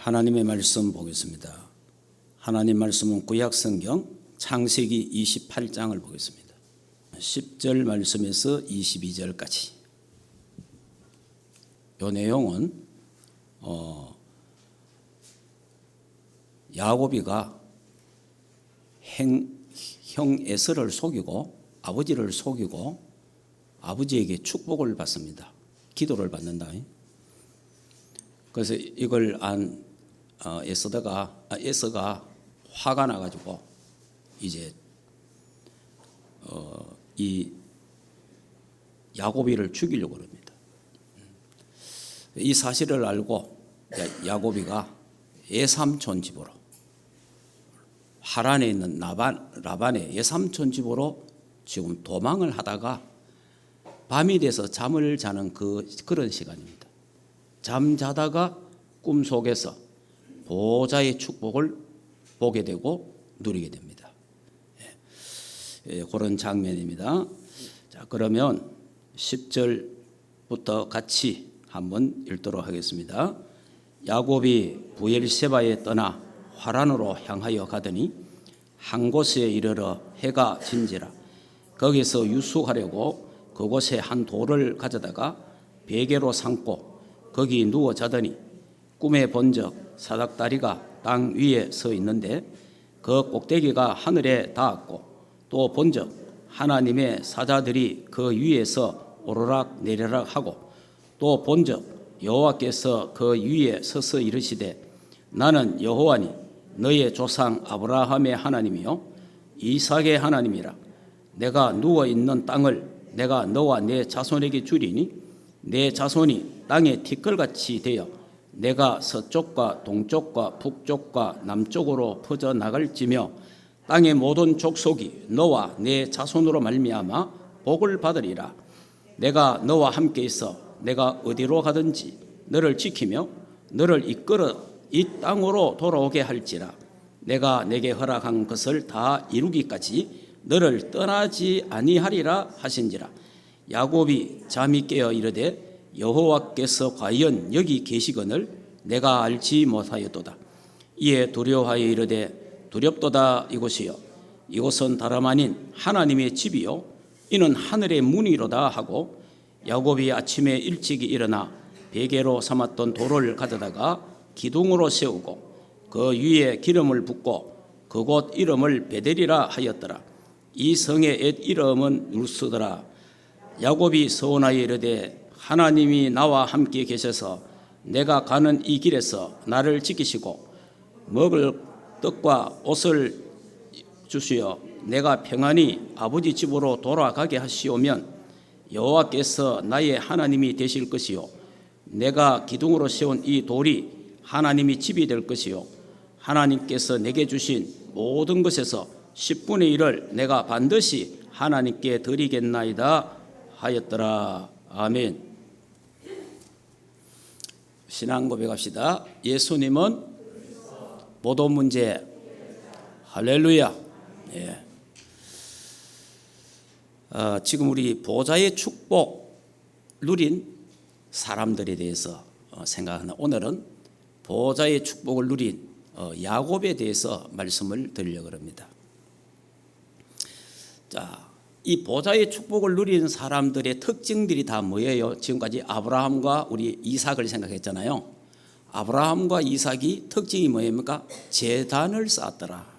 하나님의 말씀 보겠습니다. 하나님 말씀은 구약성경 창세기 28장을 보겠습니다. 10절 말씀에서 22절까지. 이 내용은 야곱이가 형 에서를 속이고 아버지를 속이고 아버지에게 축복을 받습니다. 기도를 받는다. 그래서 이걸 안 에서가 화가 나가지고 이제 이 야곱이를 죽이려고 합니다. 이 사실을 알고 야곱이가 예삼촌 집으로 하란에 있는 라반의 예삼촌 집으로 지금 도망을 하다가 밤이 돼서 잠을 자는 그런 시간입니다. 잠자다가 꿈속에서 보좌의 축복을 보게 되고 누리게 됩니다. 그런 장면입니다. 자, 그러면 10절부터 같이 한번 읽도록 하겠습니다. 야곱이 부엘세바에 떠나 화란으로 향하여 가더니 한 곳에 이르러 해가 진지라. 거기서 유숙하려고 그곳에 한 돌을 가져다가 베개로 삼고 거기 누워 자더니 꿈에 본적 사닥다리가 땅 위에 서 있는데 그 꼭대기가 하늘에 닿았고 또 본적 하나님의 사자들이 그 위에서 오르락 내리락 하고 또 본적 여호와께서 그 위에 서서 이르시되 나는 여호와니 너의 조상 아브라함의 하나님이요 이삭의 하나님이라. 내가 누워 있는 땅을 내가 너와 내 자손에게 주리니 내 자손이 땅의 티끌같이 되어 내가 서쪽과 동쪽과 북쪽과 남쪽으로 퍼져나갈지며 땅의 모든 족속이 너와 내 자손으로 말미암아 복을 받으리라. 내가 너와 함께 있어 내가 어디로 가든지 너를 지키며 너를 이끌어 이 땅으로 돌아오게 할지라. 내가 내게 허락한 것을 다 이루기까지 너를 떠나지 아니하리라 하신지라. 야곱이 잠이 깨어 이르되 여호와께서 과연 여기 계시거늘 내가 알지 못하였도다. 이에 두려워하여 이르되 두렵도다. 이곳이요 이곳은 다름 아닌 하나님의 집이요 이는 하늘의 문이로다 하고 야곱이 아침에 일찍이 일어나 베개로 삼았던 돌을 가져다가 기둥으로 세우고 그 위에 기름을 붓고 그곳 이름을 베델이라 하였더라. 이 성의 옛 이름은 루스더라. 야곱이 서원하여 이르되 하나님이 나와 함께 계셔서 내가 가는 이 길에서 나를 지키시고 먹을 떡과 옷을 주시어 내가 평안히 아버지 집으로 돌아가게 하시오면 여호와께서 나의 하나님이 되실 것이요 내가 기둥으로 세운 이 돌이 하나님이 집이 될 것이요 하나님께서 내게 주신 모든 것에서 10분의 1을 내가 반드시 하나님께 드리겠나이다 하였더라. 아멘. 신앙 고백합시다. 예수님은 모든 문제. 할렐루야. 예. 지금 우리 보좌의 축복 누린 사람들에 대해서 생각하는 오늘은 보좌의 축복을 누린 야곱에 대해서 말씀을 드리려고 합니다. 자, 이 보좌의 축복을 누리는 사람들의 특징들이 다 뭐예요? 지금까지 아브라함과 우리 이삭을 생각했잖아요. 아브라함과 이삭이 특징이 뭐입니까? 제단을 쌓았더라.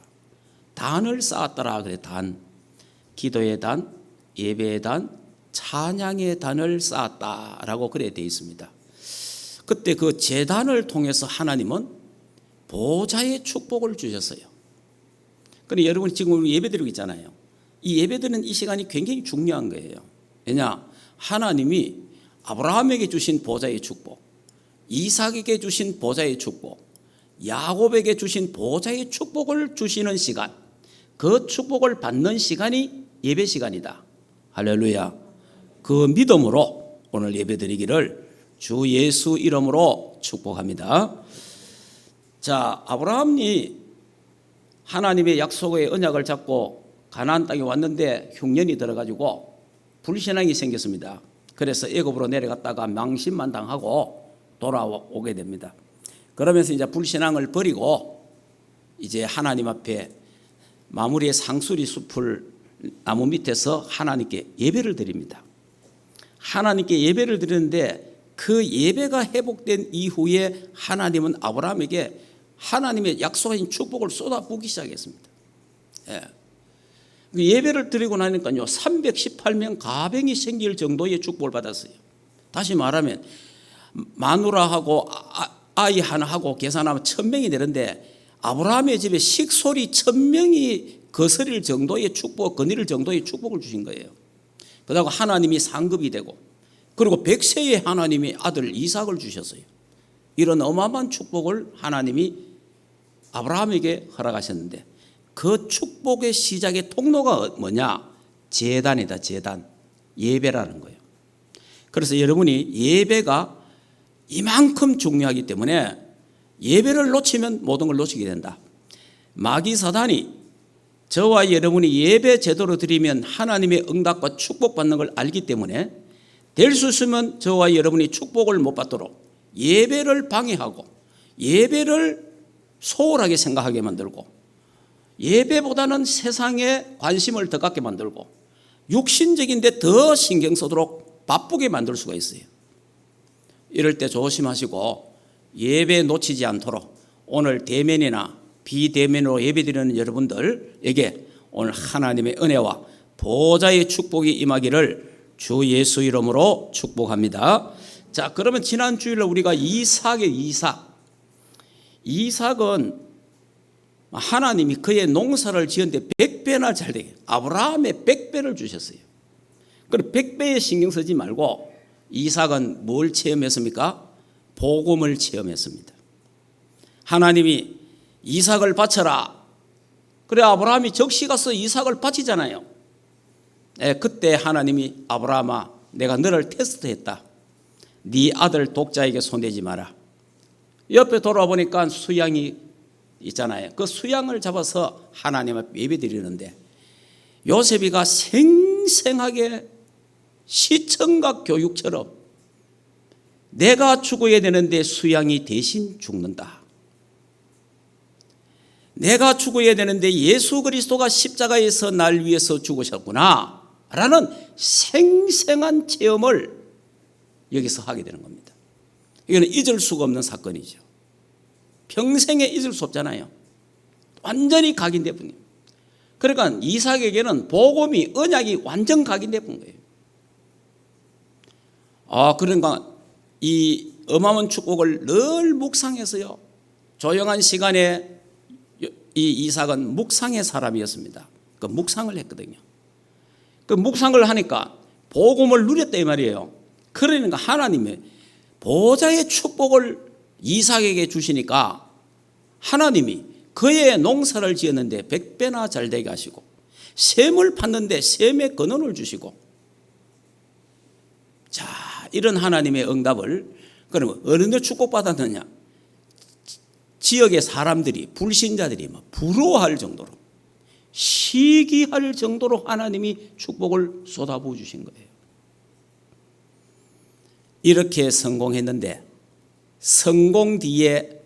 단을 쌓았더라. 그래, 단. 기도의 단, 예배의 단, 찬양의 단을 쌓았다라고 그래 되어 있습니다. 그때 그 제단을 통해서 하나님은 보좌의 축복을 주셨어요. 그런데 여러분 지금 예배드리고 있잖아요. 이 예배드리는 이 시간이 굉장히 중요한 거예요. 왜냐? 하나님이 아브라함에게 주신 보좌의 축복, 이삭에게 주신 보좌의 축복, 야곱에게 주신 보좌의 축복을 주시는 시간, 그 축복을 받는 시간이 예배 시간이다. 할렐루야. 그 믿음으로 오늘 예배드리기를 주 예수 이름으로 축복합니다. 자, 아브라함이 하나님의 약속의 언약을 잡고 가나안 땅에 왔는데 흉년이 들어가지고 불신앙이 생겼습니다. 그래서 애굽으로 내려갔다가 망신만 당하고 돌아오게 됩니다. 그러면서 이제 불신앙을 버리고 이제 하나님 앞에 마무리의 상수리 숲을 나무 밑에서 하나님께 예배를 드립니다. 하나님께 예배를 드리는데 그 예배가 회복된 이후에 하나님은 아브라함에게 하나님의 약속하신 축복을 쏟아부기 시작했습니다. 예배를 드리고 나니까요 318명 가병이 생길 정도의 축복을 받았어요. 다시 말하면 마누라하고 아이 하나하고 계산하면 1000명이 되는데 아브라함의 집에 식솔이 1000명이 거스릴 정도의 축복, 거느릴 정도의 축복을 주신 거예요. 그러다가 하나님이 상급이 되고 그리고 100세의 하나님이 아들 이삭을 주셨어요. 이런 어마어마한 축복을 하나님이 아브라함에게 허락하셨는데 그 축복의 시작의 통로가 뭐냐? 제단이다. 제단. 예배라는 거예요. 그래서 여러분이 예배가 이만큼 중요하기 때문에 예배를 놓치면 모든 걸 놓치게 된다. 마귀 사단이 저와 여러분이 예배 제대로 드리면 하나님의 응답과 축복받는 걸 알기 때문에 될 수 있으면 저와 여러분이 축복을 못 받도록 예배를 방해하고 예배를 소홀하게 생각하게 만들고 예배보다는 세상에 관심을 더 갖게 만들고 육신적인데 더 신경 쓰도록 바쁘게 만들 수가 있어요. 이럴 때 조심하시고 예배 놓치지 않도록 오늘 대면이나 비대면으로 예배드리는 여러분들에게 오늘 하나님의 은혜와 보좌의 축복이 임하기를 주 예수 이름으로 축복합니다. 자, 그러면 지난 주일에 우리가 이삭은 하나님이 그의 농사를 지었는데 100배나 잘 되게 아브라함의 100배를 주셨어요. 그럼 100배에 신경 쓰지 말고 이삭은 뭘 체험했습니까? 복음을 체험했습니다. 하나님이 이삭을 바쳐라. 그래 아브라함이 적시 가서 이삭을 바치잖아요. 그때 하나님이 아브라함아 내가 너를 테스트했다. 네 아들 독자에게 손대지 마라. 옆에 돌아보니까 수양이 있잖아요. 그 수양을 잡아서 하나님 앞에 예배드리는데 요셉이가 생생하게 시청각 교육처럼 내가 죽어야 되는데 수양이 대신 죽는다. 내가 죽어야 되는데 예수 그리스도가 십자가에서 날 위해서 죽으셨구나 라는 생생한 체험을 여기서 하게 되는 겁니다. 이거는 잊을 수가 없는 사건이죠. 평생에 잊을 수 없잖아요. 완전히 각인돼 본 거예요. 그러니까 이삭에게는 복음이 언약이 완전 각인돼 본 거예요. 그러니까 이 어마어마한 축복을 늘 묵상해서요. 조용한 시간에 이 이삭은 묵상의 사람이었습니다. 그 묵상을 했거든요. 그 묵상을 하니까 복음을 누렸다 이 말이에요. 그러니까 하나님의 보좌의 축복을 이삭에게 주시니까 하나님이 그의 농사를 지었는데 100배나 잘 되게 하시고 셈을 팠는데 셈의 근원을 주시고 자 이런 하나님의 응답을 그러면 어느 데 축복받았느냐? 지역의 사람들이 불신자들이 부러워할 정도로 시기할 정도로 하나님이 축복을 쏟아부어 주신 거예요. 이렇게 성공했는데 성공 뒤에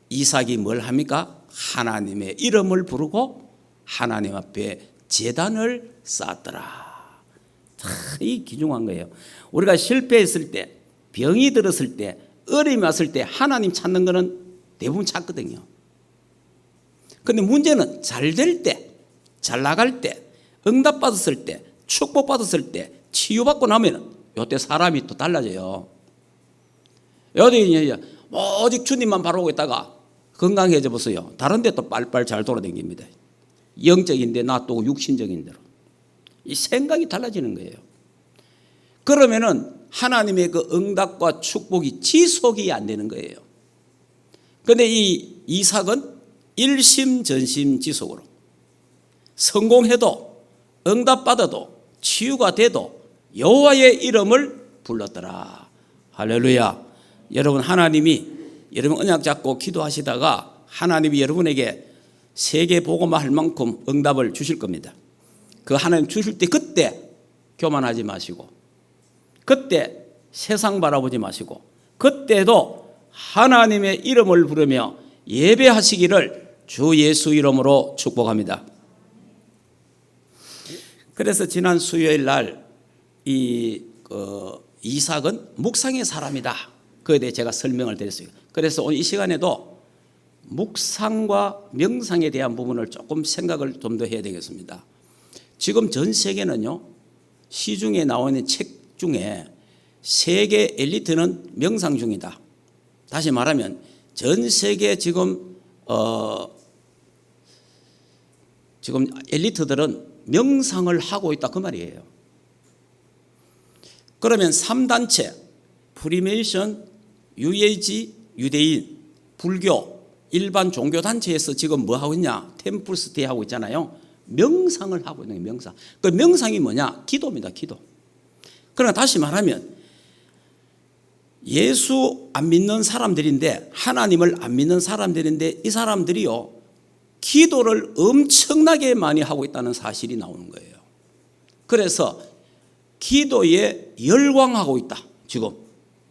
이삭이 뭘 합니까? 하나님의 이름을 부르고 하나님 앞에 제단을 쌓았더라. 이 귀중한 거예요. 우리가 실패했을 때, 병이 들었을 때, 어려움이 왔을 때 하나님 찾는 거는 대부분 찾거든요. 그런데 문제는 잘 될 때, 잘 나갈 때, 응답받았을 때, 축복받았을 때, 치유받고 나면 이때 사람이 또 달라져요. 여기 오직 주님만 바라보고 있다가 건강해져 보세요. 다른 데 또 빨빨 잘 돌아다닙니다. 영적인데 놔두고 육신적인 대로. 이 생각이 달라지는 거예요. 그러면은 하나님의 그 응답과 축복이 지속이 안 되는 거예요. 그런데 이 이삭은 일심전심지속으로 성공해도 응답받아도 치유가 돼도 여호와의 이름을 불렀더라. 할렐루야. 여러분 하나님이 여러분 언약 잡고 기도하시다가 하나님이 여러분에게 세계 복음화 할 만큼 응답을 주실 겁니다. 그 하나님 주실 때 그때 교만하지 마시고 그때 세상 바라보지 마시고 그때도 하나님의 이름을 부르며 예배하시기를 주 예수 이름으로 축복합니다. 그래서 지난 수요일 날 이삭은 묵상의 사람이다. 그에 대해 제가 설명을 드렸어요. 그래서 오늘 이 시간에도 묵상과 명상에 대한 부분을 조금 생각을 좀 더 해야 되겠습니다. 지금 전 세계는요, 시중에 나오는 책 중에 세계 엘리트는 명상 중이다. 다시 말하면 전 세계 지금 엘리트들은 명상을 하고 있다, 그 말이에요. 그러면 3단체 프리메이션, UAG, 유대인, 불교, 일반 종교단체에서 지금 뭐 하고 있냐? 템플스테이 하고 있잖아요. 명상을 하고 있는 게 명상. 그 명상이 뭐냐? 기도입니다. 기도. 그러나 다시 말하면 예수 안 믿는 사람들인데, 하나님을 안 믿는 사람들인데, 이 사람들이요, 기도를 엄청나게 많이 하고 있다는 사실이 나오는 거예요. 그래서 기도에 열광하고 있다. 지금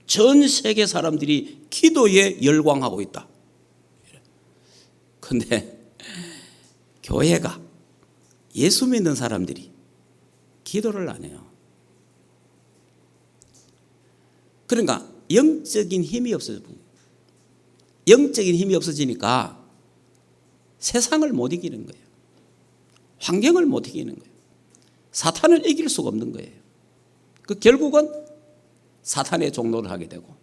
전 세계 사람들이 기도에 열광하고 있다. 그런데 교회가, 예수 믿는 사람들이 기도를 안 해요. 그러니까 영적인 힘이 없어져요. 영적인 힘이 없어지니까 세상을 못 이기는 거예요. 환경을 못 이기는 거예요. 사탄을 이길 수가 없는 거예요. 그 결국은 사탄의 종노를 하게 되고,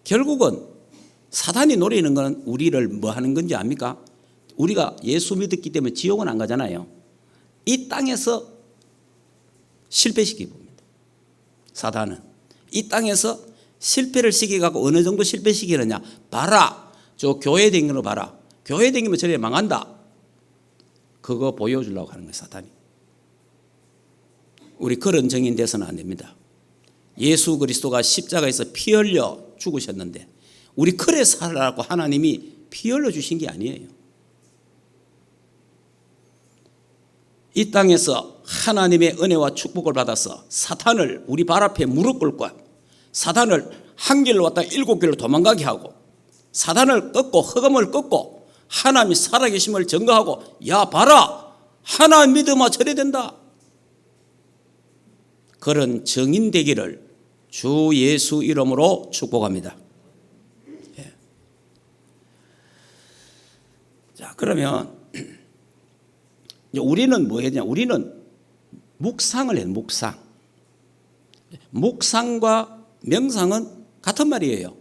결국은 사탄이 노리는 건 우리를 뭐 하는 건지 압니까? 우리가 예수 믿었기 때문에 지옥은 안 가잖아요. 이 땅에서 실패시키게 봅니다. 사탄은 이 땅에서 실패를 시켜갖고 어느 정도 실패시키느냐, 봐라, 저 교회 댕기는 거 봐라, 교회 댕기면 저래 망한다, 그거 보여주려고 하는 거예요, 사탄이. 우리 그런 정인 돼서는 안 됩니다. 예수 그리스도가 십자가에서 피 흘려 죽으셨는데 우리 그래 살라고 하나님이 피 흘려 주신 게 아니에요. 이 땅에서 하나님의 은혜와 축복을 받아서 사탄을 우리 발 앞에 무릎 꿇고, 사탄을 한 길로 왔다 7길로 도망가게 하고, 사탄을 꺾고 흑암을 꺾고 하나님이 살아계심을 증거하고, 야 봐라, 하나님 믿으면 저래 된다, 그런 정인 되기를 주 예수 이름으로 축복합니다. 예. 자, 그러면 우리는 뭐 해야 되냐? 우리는 묵상을 해요. 묵상. 묵상과 명상은 같은 말이에요.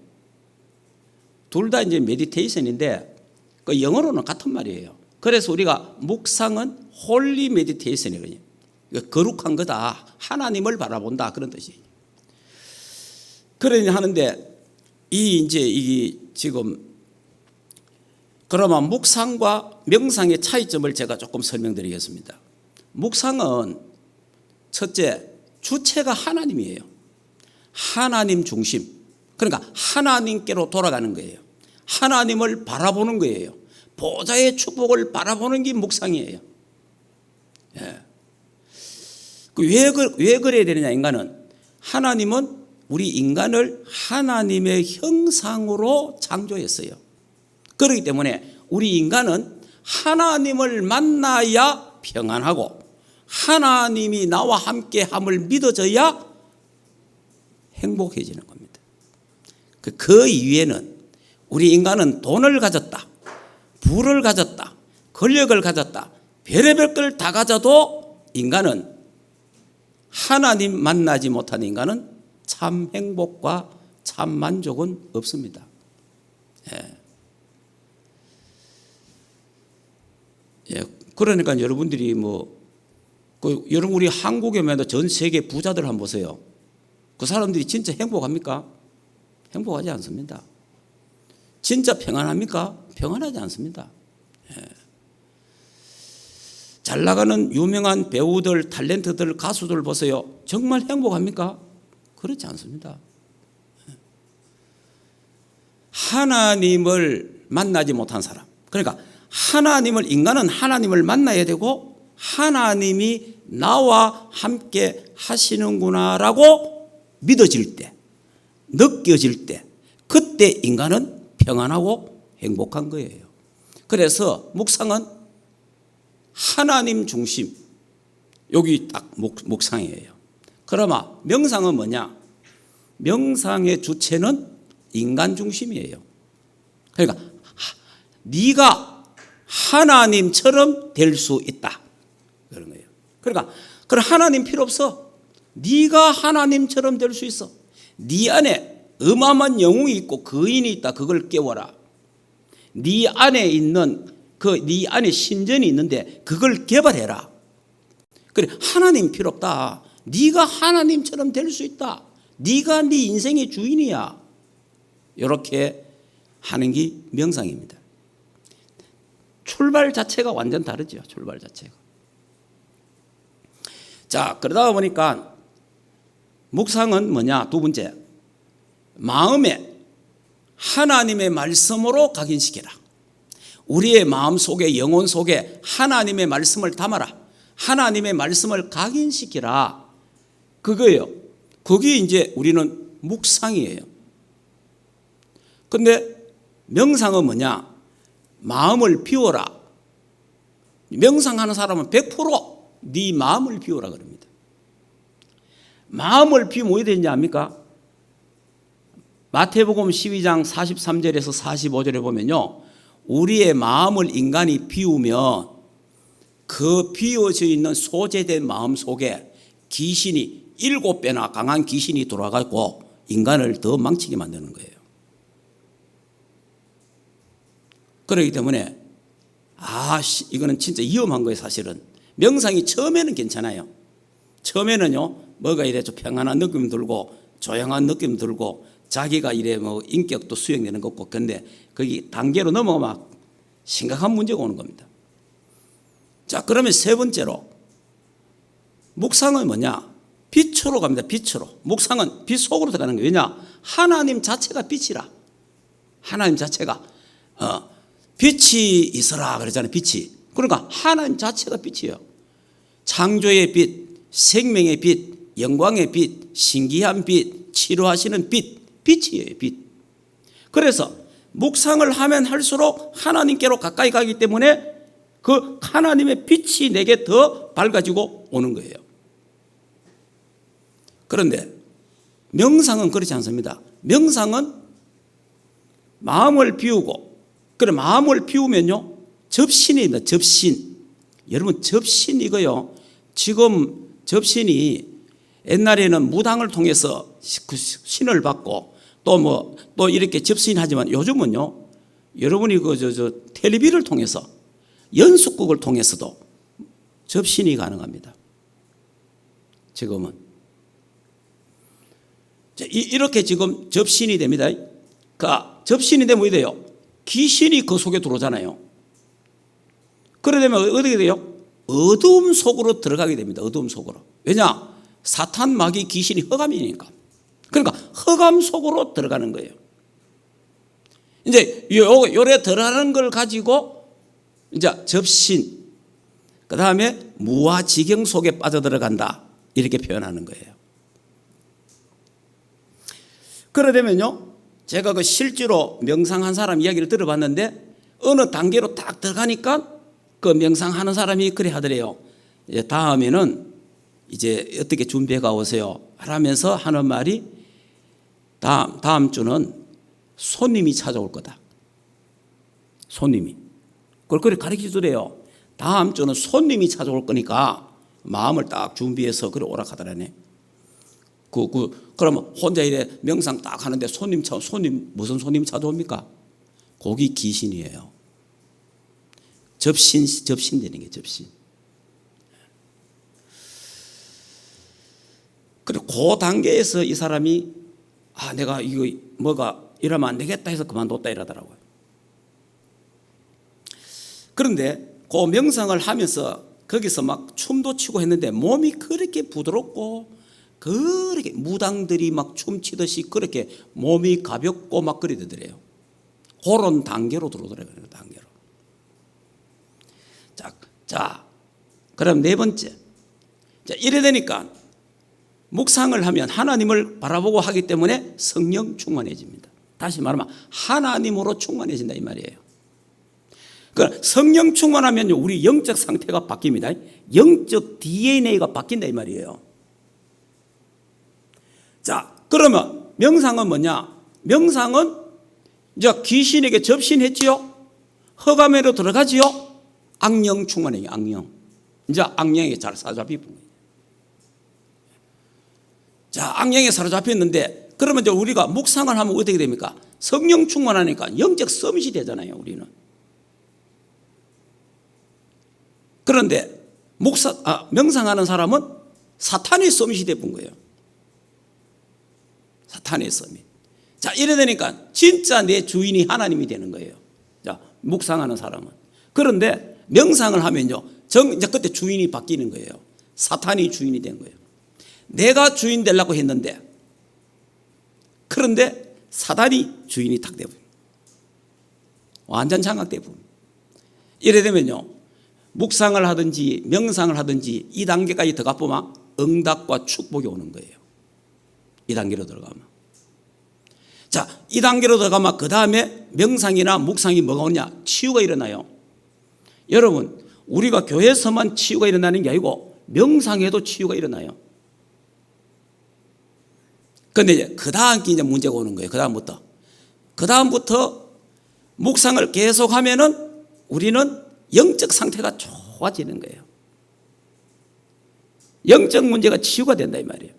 둘 다 이제 메디테이션인데 그 영어로는 같은 말이에요. 그래서 우리가 묵상은 홀리 메디테이션이거든요. 거룩한 거다, 하나님을 바라본다, 그런 뜻이에요. 그러니 하는데 이 지금 그러면 묵상과 명상의 차이점을 제가 조금 설명드리겠습니다. 묵상은 첫째, 주체가 하나님이에요. 하나님 중심. 그러니까 하나님께로 돌아가는 거예요. 하나님을 바라보는 거예요. 보좌의 축복을 바라보는 게 묵상이에요. 예. 왜 그래야 되느냐? 인간은, 하나님은 우리 인간을 하나님의 형상으로 창조했어요. 그렇기 때문에 우리 인간은 하나님을 만나야 평안하고, 하나님이 나와 함께함을 믿어져야 행복해지는 겁니다. 그 이후에는 우리 인간은 돈을 가졌다, 부를 가졌다, 권력을 가졌다, 별의별 걸 다 가져도 인간은, 하나님 만나지 못한 인간은 참 행복과 참 만족은 없습니다. 예. 예. 그러니까 여러분들이 여러분 우리 한국에 말도 전 세계 부자들 한번 보세요. 그 사람들이 진짜 행복합니까? 행복하지 않습니다. 진짜 평안합니까? 평안하지 않습니다. 예. 잘 나가는 유명한 배우들, 탤런트들, 가수들 보세요. 정말 행복합니까? 그렇지 않습니다. 하나님을 만나지 못한 사람, 그러니까 인간은 하나님을 만나야 되고, 하나님이 나와 함께 하시는구나라고 믿어질 때, 느껴질 때, 그때 인간은 평안하고 행복한 거예요. 그래서 묵상은 하나님 중심, 여기 딱 묵상이에요. 그러면 명상은 뭐냐? 명상의 주체는 인간 중심이에요. 그러니까 네가 하나님처럼 될 수 있다, 그런 거예요. 그러니까 그런 하나님 필요 없어. 네가 하나님처럼 될 수 있어. 네 안에 어마어마한 영웅이 있고 거인이 있다. 그걸 깨워라. 네 안에 있는 네 안에 신전이 있는데 그걸 개발해라. 그래, 하나님 필요 없다. 네가 하나님처럼 될 수 있다. 네가 네 인생의 주인이야. 이렇게 하는 게 명상입니다. 출발 자체가 완전 다르죠. 출발 자체가. 자, 그러다 보니까 묵상은 뭐냐? 두 번째, 마음에 하나님의 말씀으로 각인시켜라. 우리의 마음 속에, 영혼 속에 하나님의 말씀을 담아라. 하나님의 말씀을 각인시키라. 그거예요. 그게 이제 우리는 묵상이에요. 근데 명상은 뭐냐? 마음을 비워라. 명상하는 사람은 100% 네 마음을 비우라 그럽니다. 마음을 비우면 어떻게 되느냐 합니까? 마태복음 12장 43절에서 45절에 보면요, 우리의 마음을 인간이 비우면 그 비워져 있는 소재된 마음 속에 귀신이 7배나 강한 귀신이 돌아가고 인간을 더 망치게 만드는 거예요. 그렇기 때문에 이거는 진짜 위험한 거예요. 사실은 명상이 처음에는 괜찮아요. 처음에는요, 뭐가 이래 좀 평안한 느낌 들고 조용한 느낌 들고 자기가 이래 뭐 인격도 수용되는 것 같고, 근데 거기 단계로 넘어가면 심각한 문제가 오는 겁니다. 자, 그러면 세 번째로 묵상은 뭐냐? 빛으로 갑니다. 빛으로. 묵상은 빛 속으로 들어가는 거예요. 왜냐? 하나님 자체가 빛이라. 하나님 자체가 빛이 있어라 그러잖아요. 빛이. 그러니까 하나님 자체가 빛이에요. 창조의 빛, 생명의 빛, 영광의 빛, 신기한 빛, 치료하시는 빛, 빛이에요. 빛. 그래서 묵상을 하면 할수록 하나님께로 가까이 가기 때문에 그 하나님의 빛이 내게 더 밝아지고 오는 거예요. 그런데 명상은 그렇지 않습니다. 명상은 마음을 비우고, 그래 마음을 비우면요, 접신입니다. 접신. 여러분, 접신 이거요, 지금 접신이 옛날에는 무당을 통해서 신을 받고 또 이렇게 접신하지만 요즘은요, 여러분이 텔레비를 통해서 연속극을 통해서도 접신이 가능합니다. 지금은 이렇게 지금 접신이 됩니다. 그러니까 접신이 되면 어떻게 돼요? 귀신이 그 속에 들어오잖아요. 그래 되면 어떻게 돼요? 어두움 속으로 들어가게 됩니다. 어두움 속으로. 왜냐? 사탄, 마귀, 귀신이 흑암이니까. 그러니까 흑암 속으로 들어가는 거예요. 이제 요래 들어가는 걸 가지고 이제 접신, 그 다음에 무아지경 속에 빠져들어간다, 이렇게 표현하는 거예요. 그러려면요, 제가 그 실제로 명상한 사람 이야기를 들어봤는데 어느 단계로 딱 들어가니까 그 명상하는 사람이 그래 하더래요. 이제 다음에는 이제 어떻게 준비해가 오세요 하면서 하는 말이, 다음 주는 손님이 찾아올 거다. 손님이. 그걸 그렇게 가르쳐 주래요. 다음 주는 손님이 찾아올 거니까 마음을 딱 준비해서 그래 오락하더라네. 그러면 혼자 이래 명상 딱 하는데 무슨 손님 찾아옵니까? 거기 귀신이에요. 접신 되는 게 접신. 그리고 그 단계에서 이 사람이 내가 이거 뭐가 이러면 안 되겠다 해서 그만뒀다 이러더라고요. 그런데 그 명상을 하면서 거기서 막 춤도 추고 했는데 몸이 그렇게 부드럽고 그렇게 무당들이 막 춤추듯이 그렇게 몸이 가볍고 막 그러더래요. 그런 단계로 들어오더라고요. 단계로. 자, 그럼 네 번째. 자, 이래 되니까 묵상을 하면 하나님을 바라보고 하기 때문에 성령 충만해집니다. 다시 말하면 하나님으로 충만해진다 이 말이에요. 그러니까 성령 충만하면 우리 영적 상태가 바뀝니다. 영적 DNA가 바뀐다 이 말이에요. 자, 그러면 명상은 뭐냐? 명상은 이제 귀신에게 접신했지요. 허감에로 들어가지요. 악령 충만해요. 악령. 이제 악령에 잘 사로잡힌 거예요. 자, 악령에 사로잡혔는데 그러면 이제 우리가 묵상을 하면 어떻게 됩니까? 성령 충만하니까 영적 서밋이 되잖아요. 우리는. 그런데 명상하는 사람은 사탄의 서밋이 되는 거예요. 사탄의 서밋. 자, 이래 되니까 진짜 내 주인이 하나님이 되는 거예요. 자, 묵상하는 사람은. 그런데 명상을 하면요, 이제 그때 주인이 바뀌는 거예요. 사탄이 주인이 된 거예요. 내가 주인 되려고 했는데, 그런데 사탄이 주인이 탁 되버려요. 완전 장악되버려요. 이래 되면요, 묵상을 하든지 명상을 하든지 이 단계까지 들어가 보면 응답과 축복이 오는 거예요. 이 단계로 들어가면. 자, 이 단계로 들어가면 그 다음에 명상이나 묵상이 뭐가 오냐? 치유가 일어나요. 여러분, 우리가 교회에서만 치유가 일어나는 게 아니고 명상에도 치유가 일어나요. 그런데 이제 그 다음 게 이제 문제가 오는 거예요. 그 다음부터 묵상을 계속하면은 우리는 영적 상태가 좋아지는 거예요. 영적 문제가 치유가 된다 이 말이에요.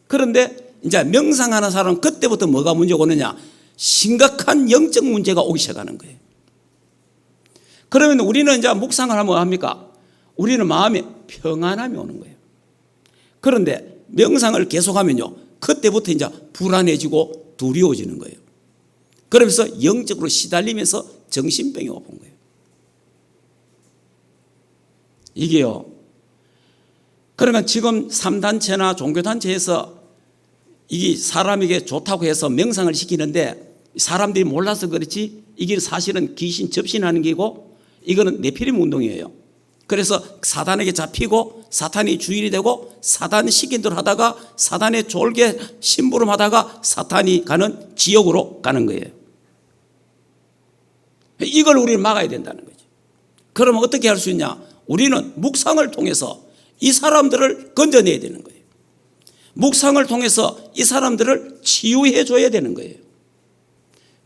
그런데 이제 명상하는 사람은 그때부터 뭐가 문제가 오느냐? 심각한 영적 문제가 오기 시작하는 거예요. 그러면 우리는 이제 묵상을 하면 뭐 합니까? 우리는 마음에 평안함이 오는 거예요. 그런데 명상을 계속하면요, 그때부터 이제 불안해지고 두려워지는 거예요. 그러면서 영적으로 시달리면서 정신병이 오는 거예요. 이게요. 그러니까 지금 3단체나 종교단체에서 이게 사람에게 좋다고 해서 명상을 시키는데 사람들이 몰라서 그렇지 이게 사실은 귀신 접신하는 게고 이거는 네피림 운동이에요. 그래서 사단에게 잡히고 사탄이 주인이 되고 사단이 시킨 대로 하다가 사단의 졸개 심부름하다가 사탄이 가는 지옥으로 가는 거예요. 이걸 우리는 막아야 된다는 거죠. 그러면 어떻게 할 수 있냐? 우리는 묵상을 통해서 이 사람들을 건져내야 되는 거예요. 묵상을 통해서 이 사람들을 치유해 줘야 되는 거예요.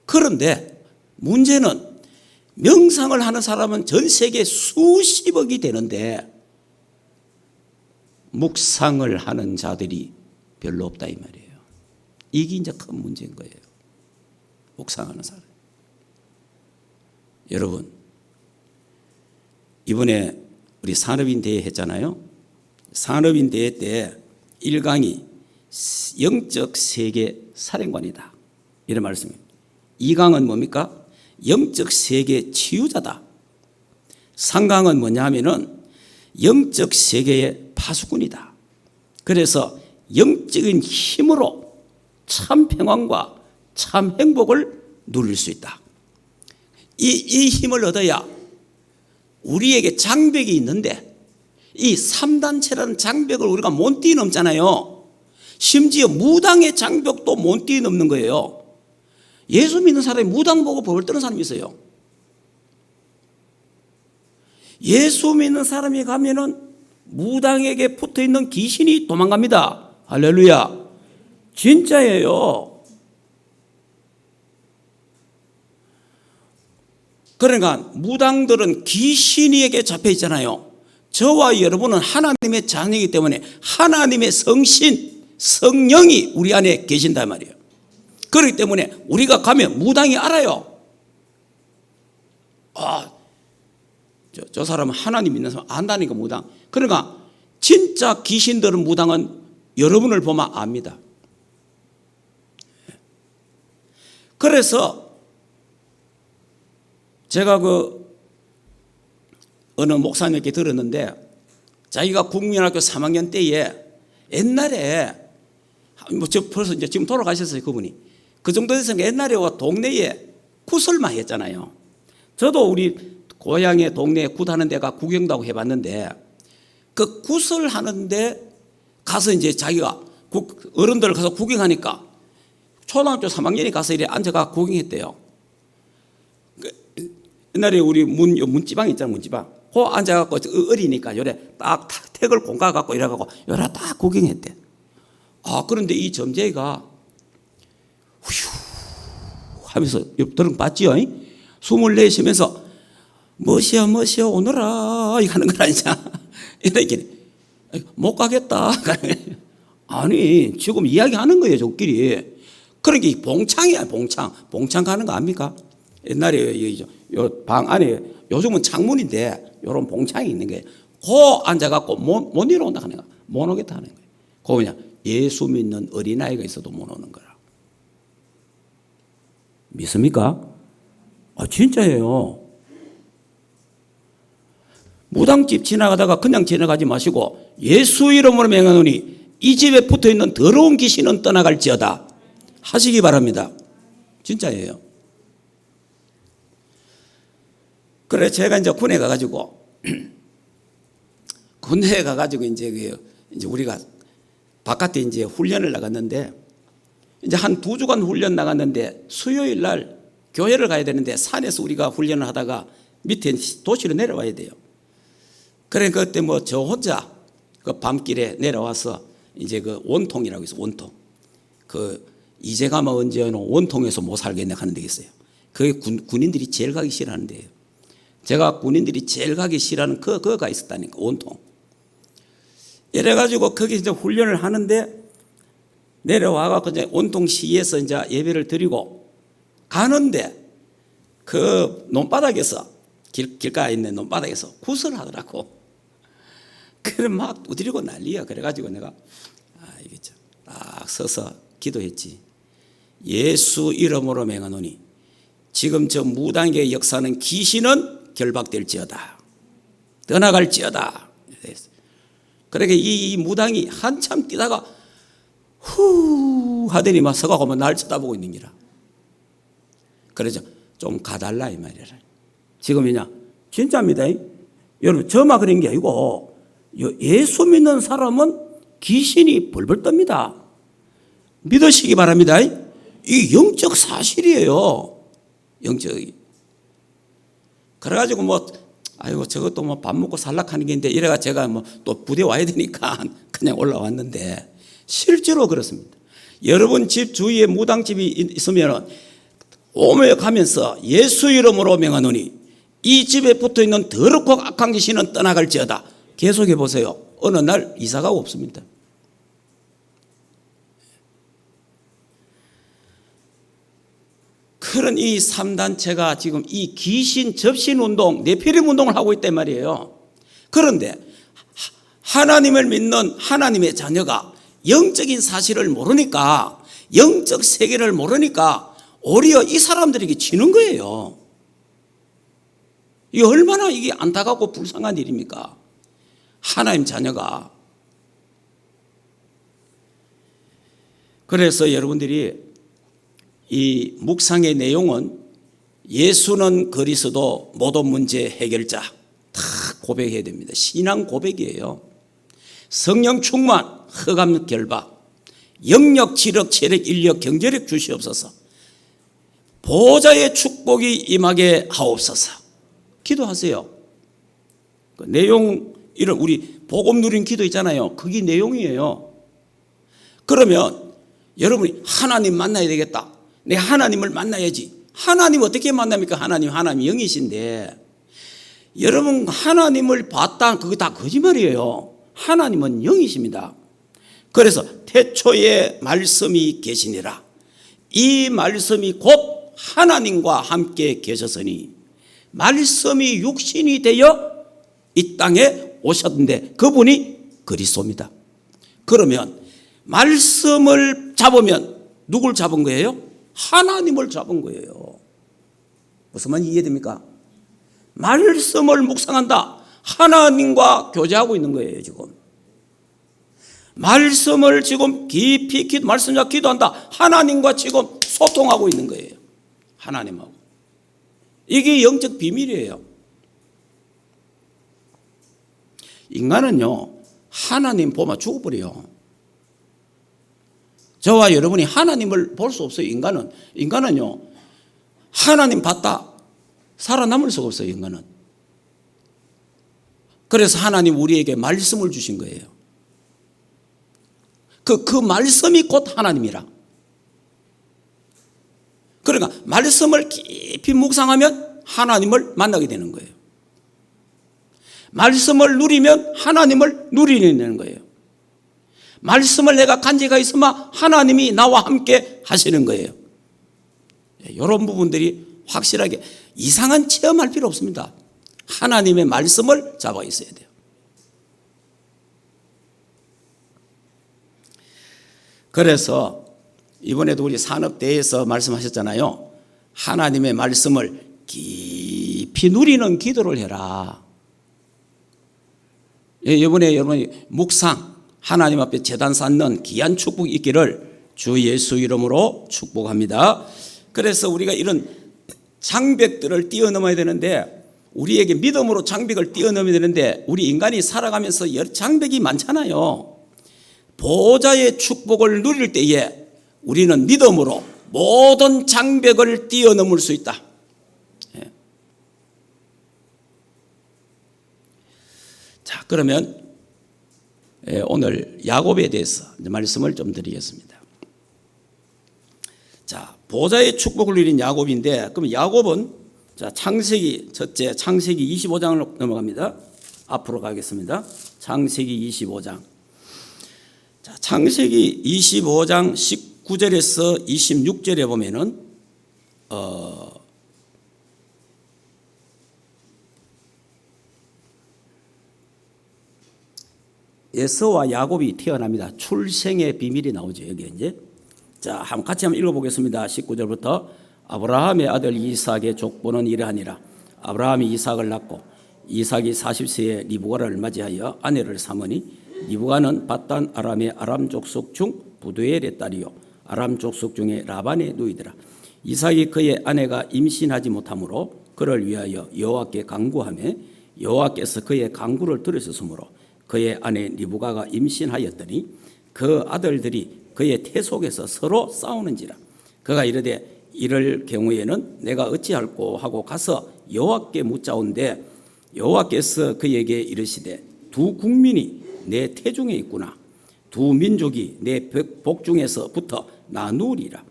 그런데 문제는 명상을 하는 사람은 전 세계 수십억이 되는데 묵상을 하는 자들이 별로 없다 이 말이에요. 이게 이제 큰 문제인 거예요. 묵상하는 사람. 여러분, 이번에 우리 산업인 대회 했잖아요. 산업인 대회 때 1강이 영적 세계 사령관이다. 이런 말씀입니다. 2강은 뭡니까? 영적 세계 치유자다. 3강은 뭐냐 하면은 영적 세계의 파수꾼이다. 그래서 영적인 힘으로 참 평안과 참 행복을 누릴 수 있다. 이 힘을 얻어야 우리에게 장벽이 있는데 이 3단체라는 장벽을 우리가 못 뛰어넘잖아요. 심지어 무당의 장벽도 못 뛰어넘는 거예요. 예수 믿는 사람이 무당 보고 벌 떠는 사람이 있어요. 예수 믿는 사람이 가면은 무당에게 붙어 있는 귀신이 도망갑니다. 할렐루야. 진짜예요. 그러니까 무당들은 귀신에게 잡혀 있잖아요. 저와 여러분은 하나님의 자녀이기 때문에 하나님의 성신, 성령이 우리 안에 계신단 말이에요. 그렇기 때문에 우리가 가면 무당이 알아요. 저 사람은 하나님 믿는 사람 안다니까 무당. 그러니까 진짜 귀신들은 무당은 여러분을 보면 압니다. 그래서 제가 어느 목사님께 들었는데 자기가 국민학교 3학년 때에 옛날에 벌써 이제 지금 돌아가셨어요 그분이. 그 정도 됐으니까 옛날에 동네에 굿을만 했잖아요. 저도 우리 고향에 동네에 굿하는 데가 구경도 하고 해봤는데 그 굿을 하는데 가서 이제 자기가 어른들 가서 구경하니까 초등학교 3학년이 가서 이래 앉아가 구경했대요. 옛날에 우리 문지방 있잖아, 문지방. 그 앉아갖고 어리니까 요래 딱 택을 공가갖고 이래갖고 요래 딱 구경했대. 그런데 이 점쟁이가 휴 하면서 옆들은 봤지요? 숨을 내쉬면서 멋이야 오너라 이거 하는 건 아니냐. 이렇게 못 가겠다. 아니 지금 이야기하는 거예요 저끼리. 그러니까 봉창이야 봉창 가는 거 압니까? 옛날에 요 방 안에 요즘은 창문인데 요런 봉창이 있는 거예요. 고 앉아갖고 못 내려온다 하는 거야. 못 오겠다 하는 거예요. 그거 그냥 예수 믿는 어린아이가 있어도 못 오는 거라. 믿습니까? 진짜예요. 무당집 지나가다가 그냥 지나가지 마시고 예수 이름으로 명하노니 이 집에 붙어있는 더러운 귀신은 떠나갈지어다 하시기 바랍니다. 진짜예요. 그래 제가 이제 군에 가가지고 이제 우리가 바깥에 이제 훈련을 나갔는데 이제 한 2주간 훈련 나갔는데 수요일 날 교회를 가야 되는데 산에서 우리가 훈련을 하다가 밑에 도시로 내려와야 돼요. 그래 그때 뭐 저 혼자 그 밤길에 내려와서 이제 그 원통이라고 있어 원통. 그 이제가마 언제 원통에서 못 살겠네 하는 데 있어요. 그게 군인들이 제일 가기 싫어하는 데예요. 제가 군인들이 제일 가기 싫어하는 그거가 있었다니까 원통. 이래가지고 거기 이제 훈련을 하는데 내려와갖고 이제 원통 시에서 이제 예배를 드리고 가는데 그 논바닥에서 길가에 있는 논바닥에서 구슬을 하더라고. 그래 막 두드리고 난리야. 그래가지고 내가 이게 딱 서서 기도했지. 예수 이름으로 맹하노니 지금 저 무당의 역사는 귀신은 결박될지어다 떠나갈지어다. 그러니까 이 무당이 한참 뛰다가 후 하더니 막 서가고 날 쳐다보고 있는 기라. 그래서 좀 가달라 이 말이라. 지금이냐 진짜입니다. 여러분 저만 그런 게 아니고 예수 믿는 사람은 귀신이 벌벌 떱니다. 믿으시기 바랍니다. 이 영적 사실이에요. 영적이. 그래가지고 저것도 밥 먹고 살락하는 게 있는데 이래가 제가 또 부대 와야 되니까 그냥 올라왔는데 실제로 그렇습니다. 여러분 집 주위에 무당집이 있으면 오며 가면서 예수 이름으로 명하노니 이 집에 붙어있는 더럽고 악한 귀신은 떠나갈지어다. 계속해 보세요. 어느 날 이사가 없습니다. 그런 이 3단체가 지금 이 귀신 접신 운동, 네피림 운동을 하고 있단 말이에요. 그런데 하나님을 믿는 하나님의 자녀가 영적인 사실을 모르니까, 영적 세계를 모르니까 오히려 이 사람들에게 지는 거예요. 이게 얼마나 이게 안타깝고 불쌍한 일입니까? 하나님 자녀가. 그래서 여러분들이 이 묵상의 내용은 예수는 그리스도 모든 문제 해결자 다 고백해야 됩니다. 신앙 고백이에요. 성령 충만, 흑암 결박, 영력, 지력, 체력, 인력, 경제력 주시옵소서. 보호자의 축복이 임하게 하옵소서. 기도하세요. 그 내용 이런 우리 복음 누린 기도 있잖아요. 그게 내용이에요. 그러면 여러분이 하나님 만나야 되겠다. 내 하나님을 만나야지. 하나님 어떻게 만납니까? 하나님 영이신데 여러분 하나님을 봤다 그거 다 거짓말이에요. 하나님은 영이십니다. 그래서 태초에 말씀이 계시니라. 이 말씀이 곧 하나님과 함께 계셨으니 말씀이 육신이 되어 이 땅에 오셨는데 그분이 그리스도입니다. 그러면 말씀을 잡으면 누굴 잡은 거예요? 하나님을 잡은 거예요. 무슨 말인지 이해됩니까? 말씀을 묵상한다. 하나님과 교제하고 있는 거예요. 지금 말씀을 지금 깊이 말씀 잡고 기도한다. 하나님과 지금 소통하고 있는 거예요. 하나님하고. 이게 영적 비밀이에요. 인간은요 하나님 보면 죽어버려요. 저와 여러분이 하나님을 볼 수 없어요. 인간은요 하나님 봤다 살아남을 수가 없어요. 인간은. 그래서 하나님 우리에게 말씀을 주신 거예요. 그 말씀이 곧 하나님이라. 그러니까 말씀을 깊이 묵상하면 하나님을 만나게 되는 거예요. 말씀을 누리면 하나님을 누리게 되는 거예요. 말씀을 내가 간직하여 있으면 하나님이 나와 함께 하시는 거예요. 이런 부분들이 확실하게 이상한 체험할 필요 없습니다. 하나님의 말씀을 잡아 있어야 돼요. 그래서 이번에도 우리 산업대회에서 말씀하셨잖아요. 하나님의 말씀을 깊이 누리는 기도를 해라. 이번에 여러분이 묵상, 하나님 앞에 제단 쌓는 귀한 축복이 있기를 주 예수 이름으로 축복합니다. 그래서 우리가 이런 장벽들을 뛰어넘어야 되는데, 우리에게 믿음으로 장벽을 뛰어넘어야 되는데, 우리 인간이 살아가면서 여러 장벽이 많잖아요. 보호자의 축복을 누릴 때에 우리는 믿음으로 모든 장벽을 뛰어넘을 수 있다. 자, 그러면 오늘 야곱에 대해서 말씀을 좀 드리겠습니다. 자, 보호자의 축복을 누린 야곱인데, 그럼 야곱은 자, 창세기 25장으로 넘어갑니다. 앞으로 가겠습니다. 창세기 25장. 자, 창세기 25장 19절에서 26절에 보면은 에서와 야곱이 태어납니다. 출생의 비밀이 나오죠. 여기 이제. 자, 같이 한번 읽어보겠습니다. 19절부터. 아브라함의 아들 이삭의 족보는 이러하니라. 아브라함이 이삭을 낳고 이삭이 40세에 리브가를 맞이하여 아내를 삼으니 리브가는 밧단 아람의 아람 족속 중 부두엘의 딸이요 아람 족속 중에 라반의 누이더라. 이삭이 그의 아내가 임신하지 못하므로 그를 위하여 여호와께 간구하며 여호와께서 그의 간구를 들으셨으므로 그의 아내 리브가가 임신하였더니 그 아들들이 그의 태 속에서 서로 싸우는지라. 그가 이르되 이럴 경우에는 내가 어찌할꼬 하고 가서 여호와께 묻자온데 여호와께서 그에게 이르시되 두 국민이 내 태중에 있구나. 두 민족이 내 복중에서부터 나누리라.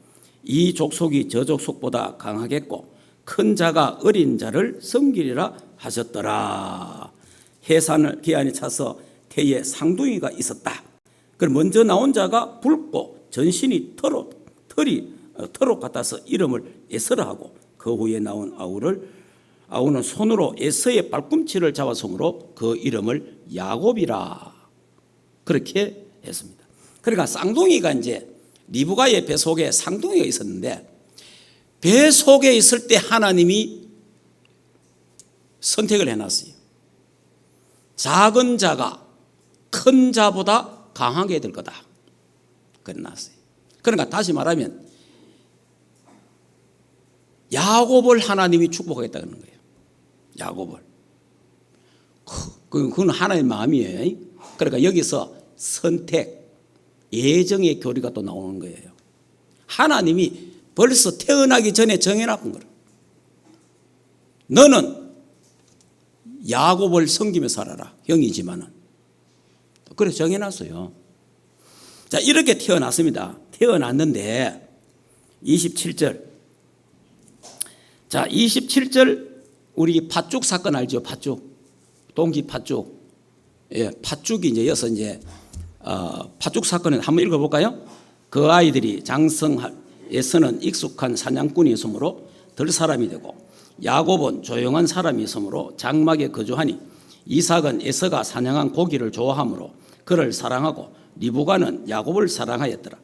이 족속이 저 족속보다 강하겠고 큰 자가 어린 자를 섬기리라 하셨더라. 해산을 기한에 차서 태에 상둥이가 있었다. 그럼 먼저 나온 자가 붉고 전신이 털옷 같아서 이름을 에서라 하고 그 후에 나온 아우는 손으로 에서의 발꿈치를 잡았으므로 그 이름을 야곱이라 그렇게 했습니다. 그러니까 쌍둥이가 이제 리브가의 배 속에 쌍둥이가 있었는데 배 속에 있을 때 하나님이 선택을 해놨어요. 작은 자가 큰 자보다 강하게 될 거다. 그래놨어요. 그러니까 다시 말하면 야곱을 하나님이 축복하겠다는 거예요. 야곱을. 그건 하나님의 마음이에요. 그러니까 여기서 선택, 예정의 교리가 또 나오는 거예요. 하나님이 벌써 태어나기 전에 정해놨던 거예요. 너는 야곱을 섬기며 살아라. 형이지만은. 그래서 정해놨어요. 자, 이렇게 태어났습니다. 태어났는데 27절. 자, 27절 우리 팥죽 사건 알죠? 팥죽. 동기 팥죽. 예, 팥죽이 이제 여기서 이제 팥죽 사건을 한번 읽어볼까요? 그 아이들이 장성에서는 익숙한 사냥꾼이 있으므로 들 사람이 되고 야곱은 조용한 사람이 있으므로 장막에 거주하니 이삭은 에서가 사냥한 고기를 좋아하므로 그를 사랑하고 리브가는 야곱을 사랑하였더라.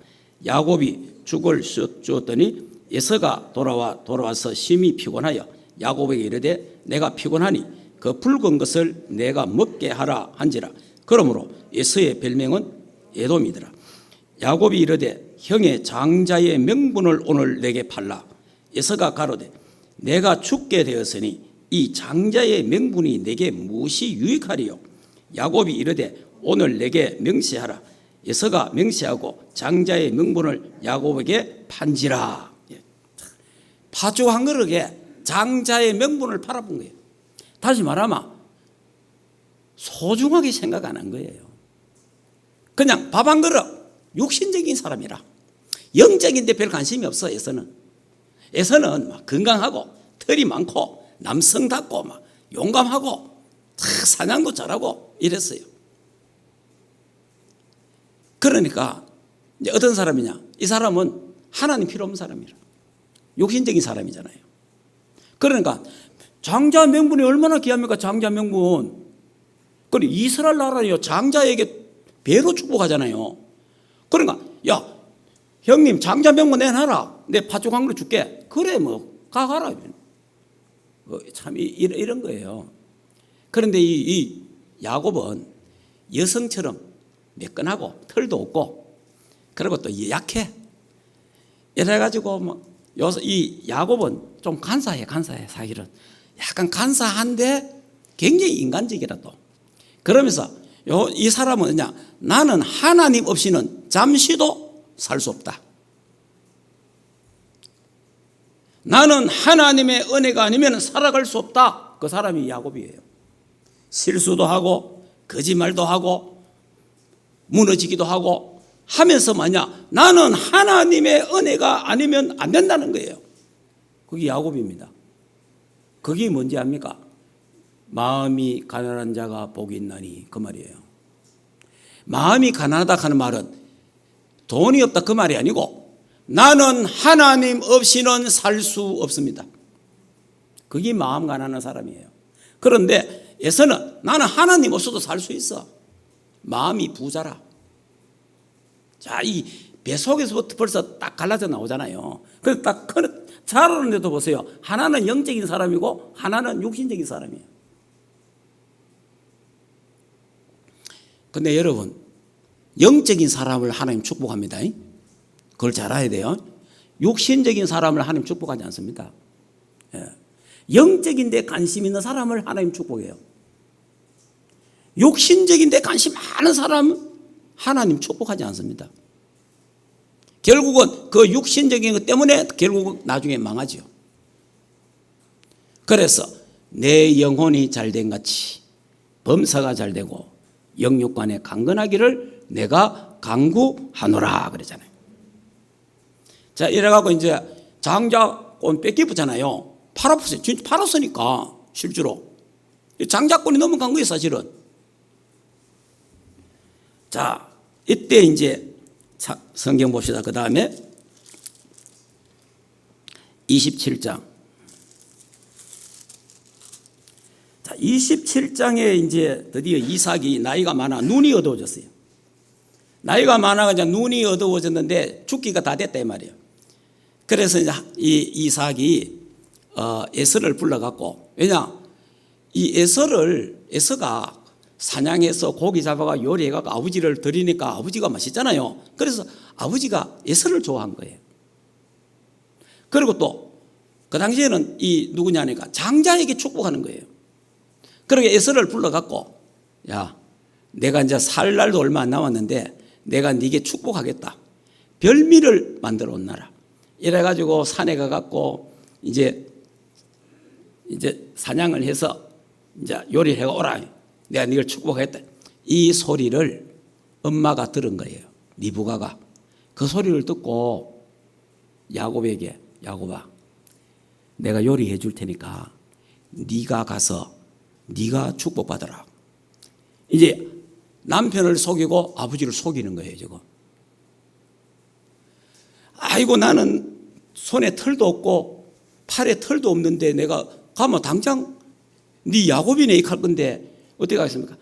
야곱이 죽을 주었더니 에서가 돌아와서 심히 피곤하여 야곱에게 이르되 내가 피곤하니 그 붉은 것을 내가 먹게 하라 한지라. 그러므로 에서의 별명은 에돔이더라. 야곱이 이르되 형의 장자의 명분을 오늘 내게 팔라. 에서가 가로되 내가 죽게 되었으니 이 장자의 명분이 내게 무엇이 유익하리요. 야곱이 이르되 오늘 내게 명시하라. 에서가 명시하고 장자의 명분을 야곱에게 판지라. 팥죽 한 그릇에 장자의 명분을 팔아본 거예요. 다시 말하면 소중하게 생각 안 한 거예요. 그냥 밥 한 그릇, 육신적인 사람이라. 영적인데 별 관심이 없어. 에서는 막 건강하고 털이 많고 남성답고 막 용감하고 사냥도 잘하고 이랬어요. 그러니까 이제 어떤 사람이냐? 이 사람은 하나님 필요 없는 사람이라. 욕심적인 사람이잖아요. 그러니까 장자 명분이 얼마나 귀합니까? 장자 명분. 그리고 이스라엘 나라요 장자에게 배로 축복하잖아요. 그러니까 야 형님 장자 명분 내놔라. 내 팥죽 한 그릇 줄게. 그래 뭐 가라. 참 이런 거예요. 그런데 이 야곱은 여성처럼 매끈하고 털도 없고 그리고 또 약해. 이래가지고 뭐 이 야곱은 좀 간사해 사실은. 약간 간사한데 굉장히 인간적이라도. 그러면서 이 사람은 그냥 나는 하나님 없이는 잠시도 살 수 없다. 나는 하나님의 은혜가 아니면 살아갈 수 없다. 그 사람이 야곱이에요. 실수도 하고 거짓말도 하고 무너지기도 하고 하면서 나는 하나님의 은혜가 아니면 안 된다는 거예요. 그게 야곱입니다. 그게 뭔지 압니까? 마음이 가난한 자가 복이 있나니 그 말이에요. 마음이 가난하다 하는 말은 돈이 없다 그 말이 아니고 나는 하나님 없이는 살 수 없습니다. 그게 마음 가난한 사람이에요. 그런데 에서는 나는 하나님 없어도 살 수 있어. 마음이 부자라. 자, 이 배 속에서부터 벌써 딱 갈라져 나오잖아요. 그래서 딱 자라는데도 보세요. 하나는 영적인 사람이고 하나는 육신적인 사람이에요. 근데 여러분, 영적인 사람을 하나님 축복합니다. 그걸 잘 알아야 돼요. 육신적인 사람을 하나님 축복하지 않습니다. 영적인 데 관심 있는 사람을 하나님 축복해요. 육신적인 데 관심 많은 사람은 하나님 축복하지 않습니다. 결국은 그 육신적인 것 때문에 결국 나중에 망하죠. 그래서 내 영혼이 잘된 같이 범사가 잘되고 영육간에 강건하기를 내가 강구하노라 그러잖아요. 자, 이래갖고 이제 장자권 뺏기쁘잖아요. 팔았어요. 진짜 팔았으니까 실제로 장자권이 넘어간 거예요, 사실은. 자, 이때 이제 성경 봅시다. 그 다음에 27장. 자, 27장에 이제 드디어 이삭이 나이가 많아 눈이 어두워졌어요. 나이가 많아가지고 눈이 어두워졌는데 죽기가 다 됐다 이 말이에요. 그래서 이제 이 이삭이 에서를 불러갖고, 왜냐 이 에서가 사냥해서 고기 잡아가 요리해갖고 아버지를 드리니까 아버지가 맛있잖아요. 그래서 아버지가 에서를 좋아한 거예요. 그리고 또 그 당시에는 이 누구냐니까 장자에게 축복하는 거예요. 그러게 에서를 불러갖고, 야, 내가 이제 살 날도 얼마 안 남았는데 내가 네게 축복하겠다. 별미를 만들어 온나라. 이래가지고 산에 가갖고 이제 사냥을 해서 이제 요리를 해가 오라. 내가 네를 축복하겠다. 이 소리를 엄마가 들은 거예요. 리브가가. 그 소리를 듣고 야곱에게, 야곱아, 내가 요리해 줄 테니까 네가 가서 네가 축복받으라. 이제 남편을 속이고 아버지를 속이는 거예요, 저거. 아이고, 나는 손에 털도 없고 팔에 털도 없는데 내가 가면 당장 네 야곱이네 이렇게 할 건데 어떻게 하겠습니까?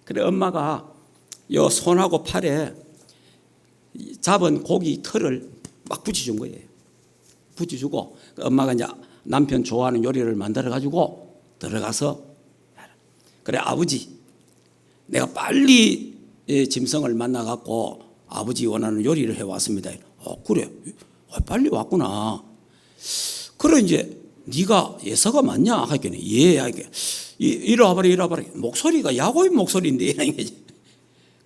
그래, 엄마가 요 손하고 팔에 잡은 고기 털을 막 붙여준 거예요. 붙여주고 엄마가 이제 남편 좋아하는 요리를 만들어가지고 들어가서, 그래 아버지, 내가 빨리 짐승을 만나갖고 아버지 원하는 요리를 해왔습니다. 그래, 빨리 왔구나. 그래, 이제 네가 예서가 맞냐? 하겠네. 예, 하게. 이리 와봐라. 목소리가 야곱의 목소리인데.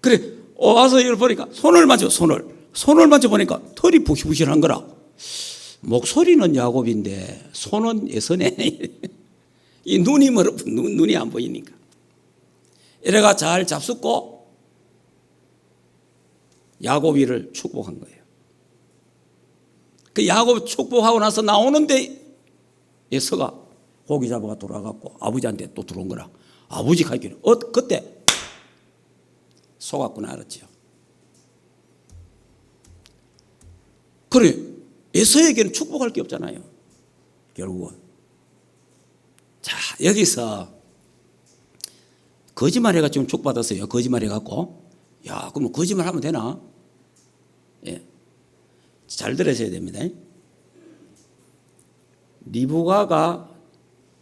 그래, 와서 이걸 보니까 손을 만져보니까 털이 부실부실한 거라. 목소리는 야곱인데 손은 에서네. 이 눈이 눈이 안 보이니까. 이래가 잘 잡숫고 야곱이를 축복한 거예요. 그 야곱 축복하고 나서 나오는데 에서가 고기 잡아가 돌아갔고 아버지한테 또 들어온 거라. 아버지가 하기를 그때 속았구나 알았죠. 그래 에서에게는 축복할 게 없잖아요. 결국은. 자 여기서 거짓말해가 지금 축복받았어요. 거짓말해갖고 야 그럼 거짓말하면 되나? 예. 잘 들으셔야 됩니다. 리브가가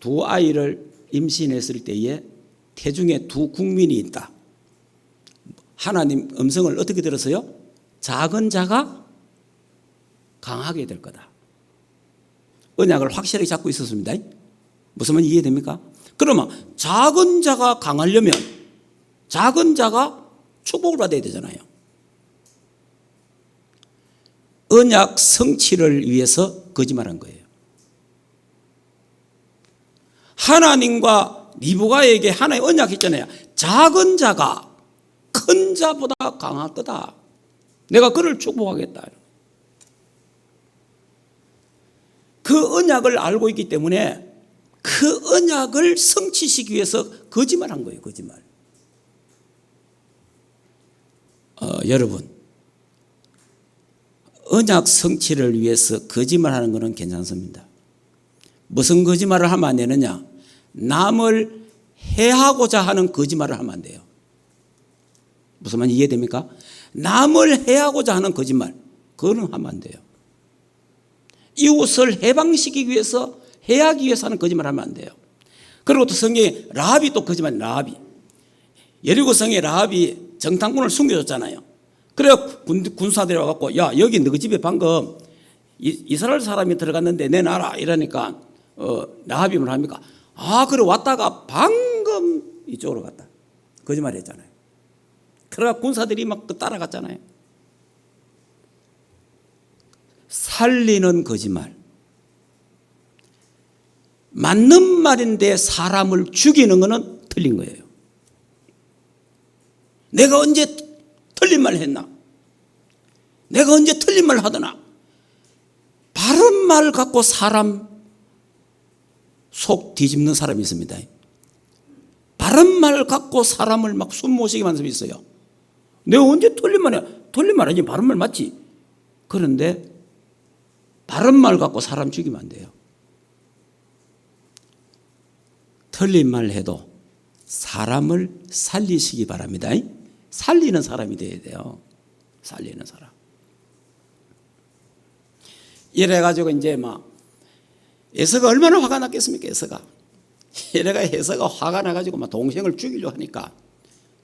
두 아이를 임신했을 때에 태중에 두 국민이 있다. 하나님 음성을 어떻게 들었어요? 작은 자가 강하게 될 거다. 언약을 확실하게 잡고 있었습니다. 무슨 말인지 이해됩니까? 그러면 작은 자가 강하려면 작은 자가 축복을 받아야 되잖아요. 언약 성취를 위해서 거짓말한 거예요. 하나님과 리브가에게 하나님 언약했잖아요. 작은 자가 큰 자보다 강할 거다. 내가 그를 축복하겠다. 그 언약을 알고 있기 때문에 그 언약을 성취시키기 위해서 거짓말한 거예요. 거짓말. 여러분 언약 성취를 위해서 거짓말하는 것은 괜찮습니다. 무슨 거짓말을 하면 안 되느냐? 남을 해하고자 하는 거짓말을 하면 안 돼요. 무슨 말인지 이해됩니까? 남을 해하고자 하는 거짓말 그거는 하면 안 돼요. 이웃을 해방시키기 위해서 해하기 위해서 하는 거짓말 하면 안 돼요. 그리고 또 성경에 라합이 또 거짓말. 라합이 여리고 성에 라합이 정탐꾼을 숨겨줬잖아요. 그래야 군사들이 와갖고 야 여기 너희 집에 방금 이스라엘 사람이 들어갔는데 내놔라 이러니까 라합이 뭘 합니까? 그래 왔다가 방금 이쪽으로 갔다. 거짓말 했잖아요. 그러다 군사들이 막 따라갔잖아요. 살리는 거짓말. 맞는 말인데 사람을 죽이는 것은 틀린 거예요. 내가 언제 틀린 말 했나? 내가 언제 틀린 말 하더나? 바른 말 갖고 사람 속 뒤집는 사람이 있습니다. 바른 말 갖고 사람을 막 숨 못 쉬게 만드는 사람이 있어요. 내가 언제 틀린 말 해? 틀린 말 아니지. 바른 말 맞지? 그런데 바른 말 갖고 사람 죽이면 안 돼요. 틀린 말 해도 사람을 살리시기 바랍니다. 살리는 사람이 돼야 돼요. 살리는 사람. 이래가지고 이제 막 에서가 얼마나 화가 났겠습니까? 에서가. 이래가 에서가 화가 나가지고 막 동생을 죽이려고 하니까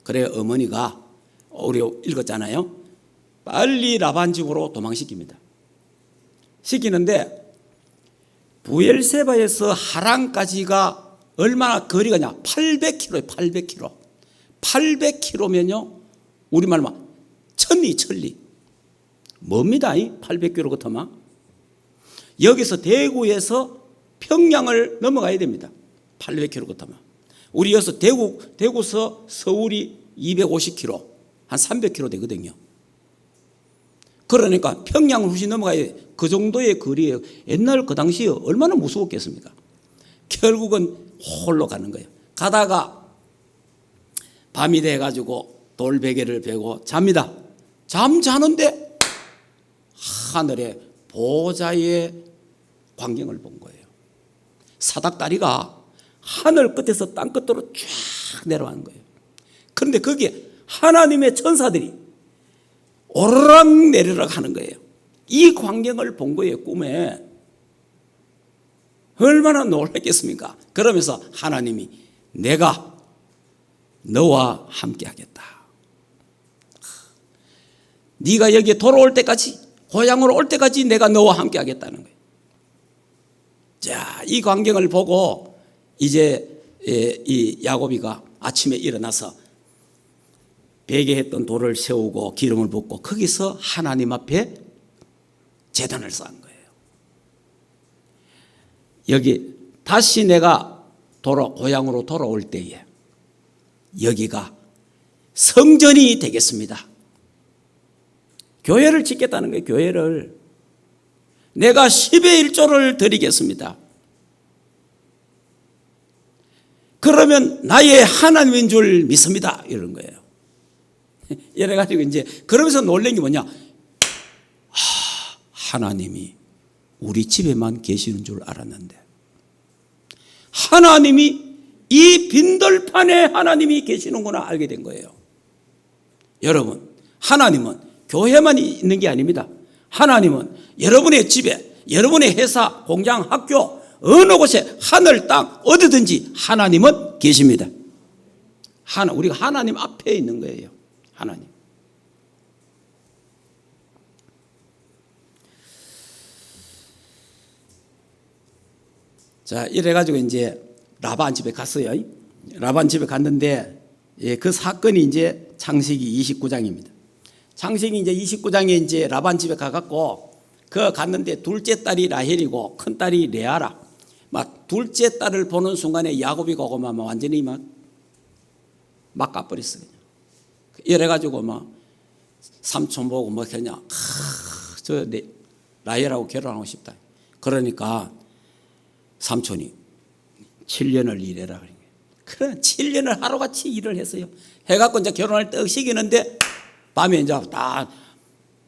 그래 어머니가 우리 읽었잖아요. 빨리 라반 집으로 도망시킵니다. 시키는데 부엘세바에서 하란까지가 얼마나 거리가냐? 800km예요. 800km. 800km면요. 우리말로 천리. 뭡니다. 800km 같으면. 여기서 대구에서 평양을 넘어가야 됩니다. 800km 같으면. 우리 여기서 대구서 서울이 250km, 한 300km 되거든요. 그러니까 평양을 훨씬 넘어가야 돼. 그 정도의 거리예요. 옛날 그 당시에 얼마나 무서웠겠습니까? 결국은 홀로 가는 거예요. 가다가 밤이 돼가지고 돌베개를 베고 잡니다. 잠자는데 하늘에 보호자의 광경을 본 거예요. 사닥다리가 하늘 끝에서 땅 끝으로 쫙 내려가는 거예요. 그런데 거기에 하나님의 천사들이 오르락 내리락 하는 거예요. 이 광경을 본 거예요. 꿈에. 얼마나 놀랐겠습니까? 그러면서 하나님이 내가 너와 함께 하겠다. 네가 여기에 돌아올 때까지, 고향으로 올 때까지 내가 너와 함께 하겠다는 거예요. 자, 이 광경을 보고 이제 이 야곱이가 아침에 일어나서 베개했던 돌을 세우고 기름을 붓고 거기서 하나님 앞에 제단을 쌓은 거예요. 여기 다시 내가 고향으로 돌아올 때에 여기가 성전이 되겠습니다. 교회를 짓겠다는 거예요. 교회를. 내가 10의 1조를 드리겠습니다. 그러면 나의 하나님인 줄 믿습니다. 이런 거예요. 이래가지고 이제 그러면서 놀란 게 뭐냐? 하나님이 우리 집에만 계시는 줄 알았는데 하나님이 이 빈들판에 하나님이 계시는구나 알게 된 거예요. 여러분, 하나님은 교회만 있는 게 아닙니다. 하나님은 여러분의 집에, 여러분의 회사, 공장, 학교 어느 곳에 하늘, 땅 어디든지 하나님은 계십니다. 우리가 하나님 앞에 있는 거예요. 하나님. 자, 이래가지고 이제 라반 집에 갔어요. 라반 집에 갔는데 그 사건이 이제 창세기 29장입니다. 창세기 이제 29장에 이제 라반 집에 가갖고 갔는데 둘째 딸이 라헬이고 큰 딸이 레아라. 막 둘째 딸을 보는 순간에 야곱이 가고 막 완전히 막 까버렸어요. 이래가지고 막 삼촌 보고 뭐 그냥 저 라헬하고 결혼하고 싶다. 그러니까 삼촌이 7년을 일해라. 그래 7년을 하루같이 일을 했어요. 해갖고 이제 결혼을 떡 시키는데 밤에 이제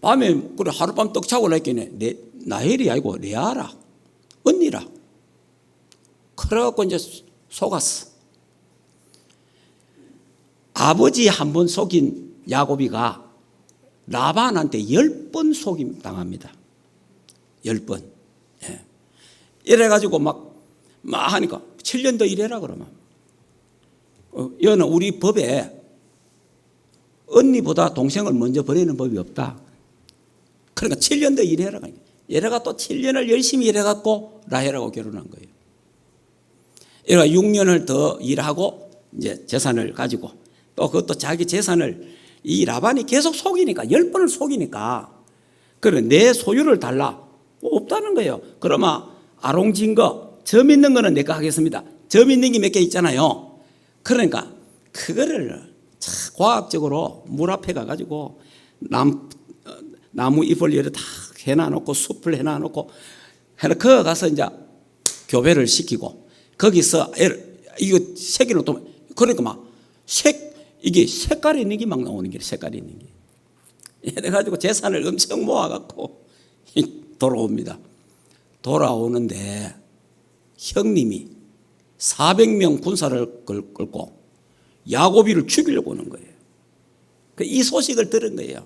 밤에 그래 하룻밤 떡 자고 나있겠네. 나헬이 아니고 레아라 언니라. 그래갖고 이제 속았어. 아버지 한 번 속인 야곱이가 라반한테 10번 속임 당합니다. 10번. 예. 이래가지고 막 하니까 7년 더 일해라 그러면. 여는 우리 법에 언니보다 동생을 먼저 버리는 법이 없다. 그러니까 7년 더 일해라. 얘네가 또 7년을 열심히 일해갖고 라헬하고 결혼한 거예요. 얘가 6년을 더 일하고 이제 재산을 가지고 또 그것도 자기 재산을 이 라반이 계속 속이니까 10번을 속이니까 그래 내 소유를 달라. 없다는 거예요. 그러면 아롱진 거, 점 있는 거는 내가 하겠습니다. 점 있는 게 몇 개 있잖아요. 그러니까 그거를 과학적으로 물 앞에 가가지고 나무 잎을 이렇게 다 해놔놓고 숲을 해놔놓고 그 가서 이제 교배를 시키고 거기서 이거 새끼는 또 그러니까 막 이게 색깔이 있는 게 막 나오는 게 색깔이 있는 게 이래가지고 재산을 엄청 모아갖고 돌아옵니다. 돌아오는데 형님이 400명 군사를 끌고 야곱이를 죽이려고 하는 거예요. 이 소식을 들은 거예요.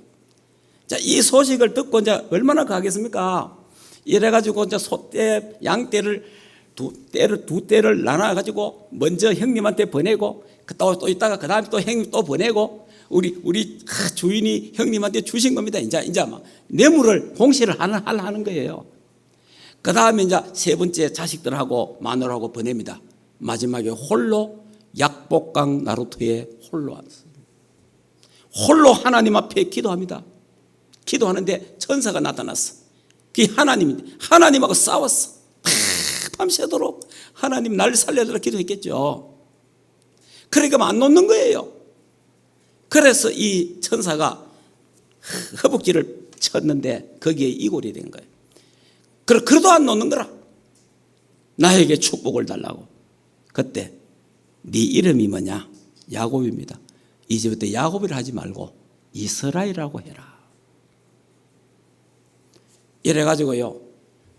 자, 이 소식을 듣고 이제 얼마나 가겠습니까? 이래가지고 이제 소떼, 양떼를 두 떼를 나눠가지고 먼저 형님한테 보내고 또 있다가 그 다음에 또 형님 또 보내고 우리 주인이 형님한테 주신 겁니다. 이제 막 뇌물을 공시를 하는 거예요. 그 다음에 이제 세 번째 자식들하고 마누라하고 보냅니다. 마지막에 홀로 약복강 나루토에 홀로 왔어요. 홀로 하나님 앞에 기도합니다. 기도하는데 천사가 나타났어. 그게 하나님인데 하나님하고 싸웠어. 밤새도록 하나님 날 살려달라 기도했겠죠. 그러니까 안 놓는 거예요. 그래서 이 천사가 허벅지를 쳤는데 거기에 이골이 된 거예요. 그래도 안 놓는 거라. 나에게 축복을 달라고. 그때 네 이름이 뭐냐? 야곱입니다. 이제부터 야곱이라 하지 말고 이스라엘이라고 해라. 이래가지고요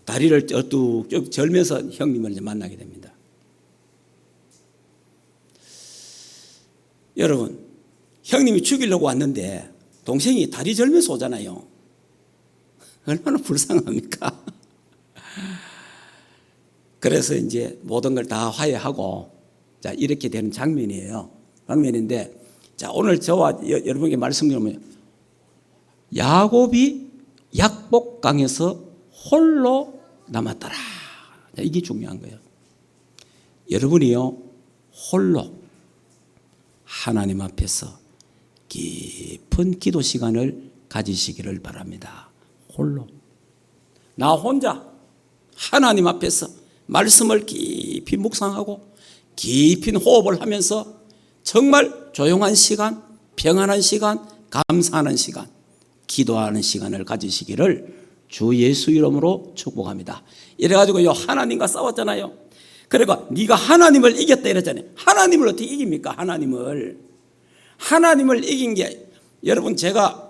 다리를 쭉 절면서 형님을 이제 만나게 됩니다. 여러분, 형님이 죽이려고 왔는데 동생이 다리 절면서 오잖아요. 얼마나 불쌍합니까? 그래서 이제 모든 걸 다 화해하고 자 이렇게 되는 장면이에요. 장면인데 자 오늘 저와 여러분에게 말씀드리면 야곱이 약복강에서 홀로 남았더라. 자, 이게 중요한 거예요. 여러분이요 홀로 하나님 앞에서 깊은 기도 시간을 가지시기를 바랍니다. 홀로 나 혼자 하나님 앞에서 말씀을 깊이 묵상하고 깊은 호흡을 하면서 정말 조용한 시간, 평안한 시간, 감사하는 시간, 기도하는 시간을 가지시기를 주 예수 이름으로 축복합니다. 이래가지고요, 하나님과 싸웠잖아요. 그러니까 네가 하나님을 이겼다 이랬잖아요. 하나님을 어떻게 이깁니까? 하나님을 이긴 게, 여러분, 제가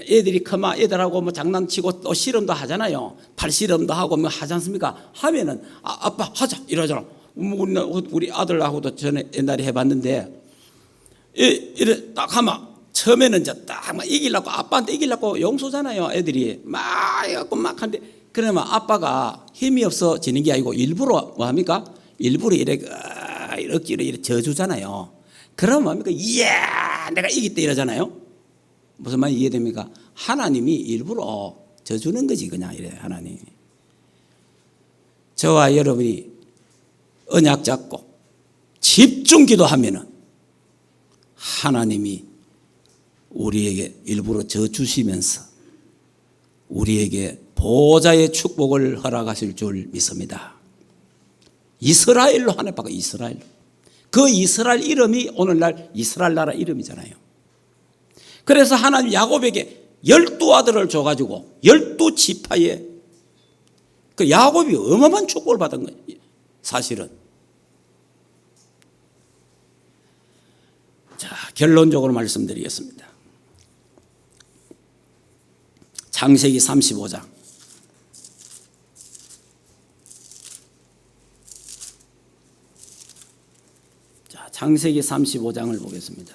애들이 크면 애들하고 뭐 장난치고 또 씨름도 하잖아요. 팔씨름도 하고 뭐 하지 않습니까? 하면은 아빠 하자 이러잖아. 우리 아들하고도 전에 옛날에 해봤는데, 이래 딱 하면 처음에는 이제 딱 막 이기려고, 아빠한테 이기려고 용서잖아요. 애들이 막 해갖고 막 하는데, 그러면 아빠가 힘이 없어지는 게 아니고 일부러 뭐 합니까? 일부러 이렇게 억지로 이렇게 져주잖아요. 그러면 뭡니까? 이야, 내가 이겼다 이러잖아요. 무슨 말이 이해됩니까? 하나님이 일부러 져주는 거지, 그냥 이래, 하나님. 저와 여러분이 언약 잡고 집중 기도하면은 하나님이 우리에게 일부러 져주시면서 우리에게 보호자의 축복을 허락하실 줄 믿습니다. 이스라엘로 하나 바꿔, 이스라엘로. 그 이스라엘 이름이 오늘날 이스라엘 나라 이름이잖아요. 그래서 하나님 야곱에게 12아들을 줘가지고 12지파에 그 야곱이 어마어마한 축복을 받은 거예요. 사실은. 자, 결론적으로 말씀드리겠습니다. 창세기 35장. 자, 창세기 35장을 보겠습니다.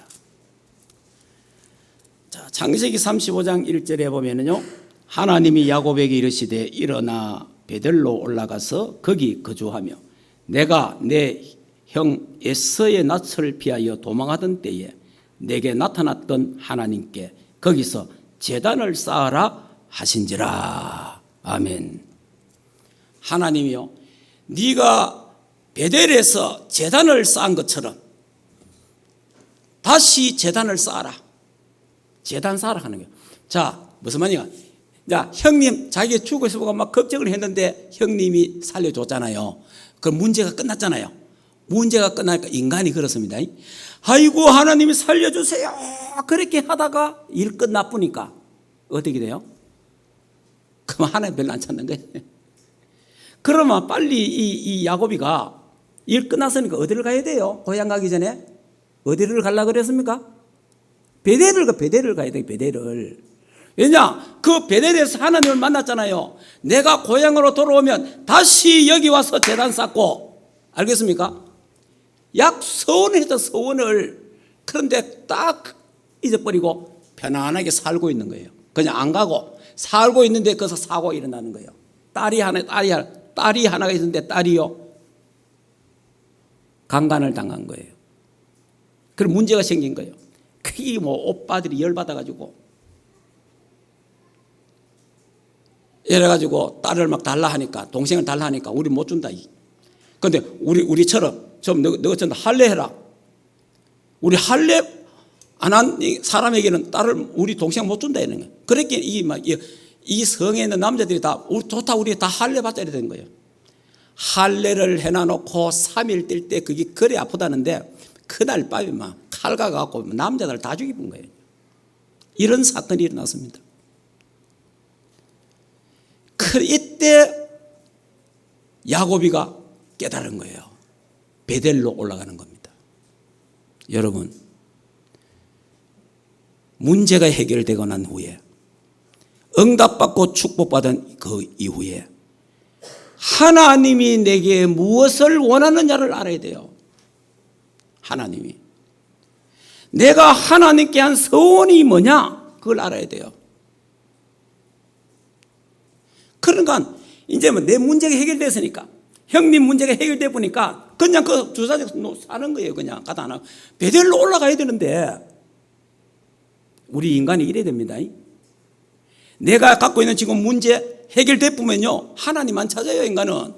자, 창세기 35장 1절에 보면은요, 하나님이 야곱에게 이르시되 일어나 베델로 올라가서 거기 거주하며 내가 내 형 에서의 낯을 피하여 도망하던 때에 내게 나타났던 하나님께 거기서 제단을 쌓아라 하신지라. 아멘. 하나님이요, 네가 베델에서 제단을 쌓은 것처럼 다시 제단을 쌓아라. 제단 쌓아라 하는 거예요. 자, 무슨 말이야? 자, 형님 자기 죽어서 보고 막 걱정을 했는데 형님이 살려줬잖아요. 그럼 문제가 끝났잖아요. 문제가 끝나니까 인간이 그렇습니다. 아이고, 하나님이 살려주세요. 그렇게 하다가 일 끝나쁘니까 어떻게 돼요? 그럼 하나님 별로 안 찾는 거예요. 그러면 빨리 이 야곱이가 일 끝났으니까 어디를 가야 돼요? 고향 가기 전에 어디를 가려고 그랬습니까? 베델을 가야 돼요. 베델을. 왜냐? 그 베델에서 하나님을 만났잖아요. 내가 고향으로 돌아오면 다시 여기 와서 제단 쌓고, 알겠습니까? 약 서원을 했죠, 서원을. 그런데 딱 잊어버리고 편안하게 살고 있는 거예요. 그냥 안 가고 살고 있는데 거기서 사고가 일어나는 거예요. 딸이 하나가 있는데 딸이요, 강간을 당한 거예요. 그럼 문제가 생긴 거예요. 그게 뭐 오빠들이 열받아가지고 이래가지고 딸을 막 달라 하니까, 동생을 달라 하니까 우리 못 준다. 그런데 우리처럼 좀 너처럼 할례 해라. 우리 할례 안 한 사람에게는 딸을 우리 동생 못 준다 이런 거예요. 그렇게 이 성에 있는 남자들이 다 좋다, 우리 다 할례 받자 이래 된 거예요. 할례를 해놔놓고 3일 뛸 때 그게 그리 아프다는데 그날 밤에 막 칼 가갖고 남자들 다 죽이는 거예요. 이런 사건이 일어났습니다. 이때 야곱이가 깨달은 거예요. 베델로 올라가는 겁니다. 여러분, 문제가 해결되고 난 후에, 응답받고 축복받은 그 이후에 하나님이 내게 무엇을 원하느냐를 알아야 돼요. 하나님이 내가 하나님께 한 서원이 뭐냐, 그걸 알아야 돼요. 그러니까 이제 뭐 내 문제가 해결됐으니까, 형님 문제가 해결돼 보니까 그냥 그 주사지에서 사는 거예요. 그냥 가다 하나 베델로 올라가야 되는데, 우리 인간이 이래야 됩니다. 내가 갖고 있는 지금 문제 해결됐으면요, 하나님만 찾아요, 인간은.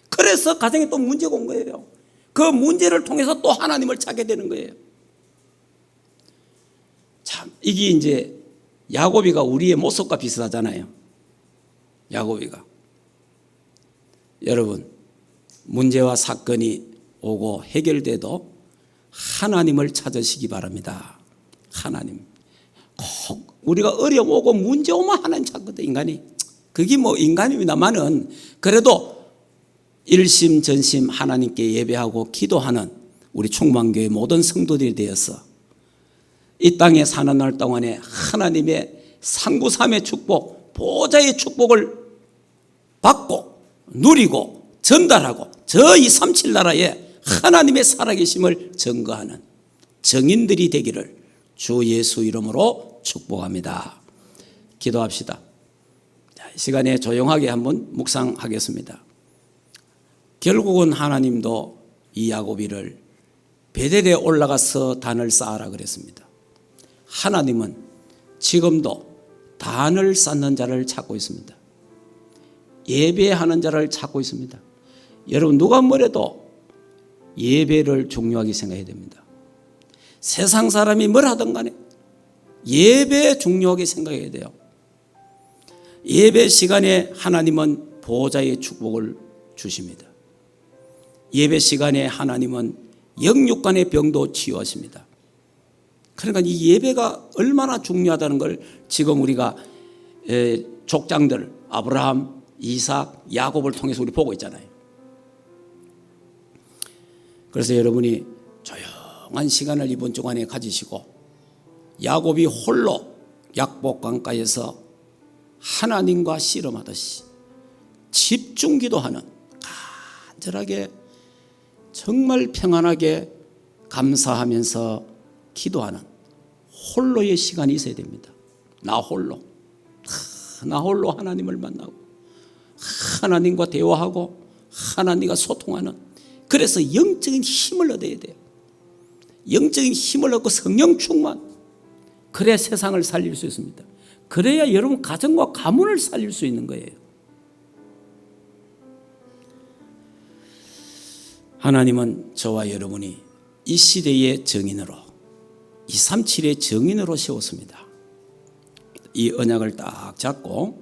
그래서 가정에 또 문제가 온 거예요. 그 문제를 통해서 또 하나님을 찾게 되는 거예요. 참 이게 이제 야곱이가 우리의 모습과 비슷하잖아요. 야곱이가. 여러분, 문제와 사건이 오고 해결돼도 하나님을 찾으시기 바랍니다. 하나님. 꼭 우리가 어려움 오고 문제 오면 하나님 찾거든, 인간이. 그게 뭐 인간입니다만은 그래도 일심전심 하나님께 예배하고 기도하는 우리 충만교회 모든 성도들이 되어서 이 땅에 사는 날 동안에 하나님의 상구삼의 축복, 보좌의 축복을 받고 누리고 전달하고 저 237 나라에 하나님의 살아계심을 증거하는 정인들이 되기를 주 예수 이름으로 축복합니다. 기도합시다. 이 시간에 조용하게 한번 묵상하겠습니다. 결국은 하나님도 이 야곱이를 베델에 올라가서 단을 쌓아라 그랬습니다. 하나님은 지금도 단을 쌓는 자를 찾고 있습니다. 예배하는 자를 찾고 있습니다. 여러분, 누가 뭐래도 예배를 중요하게 생각해야 됩니다. 세상 사람이 뭘 하든 간에 예배 중요하게 생각해야 돼요. 예배 시간에 하나님은 보호자의 축복을 주십니다. 예배 시간에 하나님은 영육간의 병도 치유하십니다. 그러니까 이 예배가 얼마나 중요하다는 걸 지금 우리가 족장들 아브라함, 이삭, 야곱을 통해서 우리 보고 있잖아요. 그래서 여러분이 조용한 시간을 이번 주간에 가지시고 야곱이 홀로 약복 강가에서 하나님과 씨름하듯이 집중 기도하는, 간절하게 정말 평안하게 감사하면서 기도하는 홀로의 시간이 있어야 됩니다. 나 홀로 하나님을 만나고 하나님과 대화하고 하나님과 소통하는, 그래서 영적인 힘을 얻어야 돼요. 영적인 힘을 얻고 성령 충만, 그래야 세상을 살릴 수 있습니다. 그래야 여러분 가정과 가문을 살릴 수 있는 거예요. 하나님은 저와 여러분이 이 시대의 정인으로, 237의 정인으로 세웠습니다. 이 언약을 딱 잡고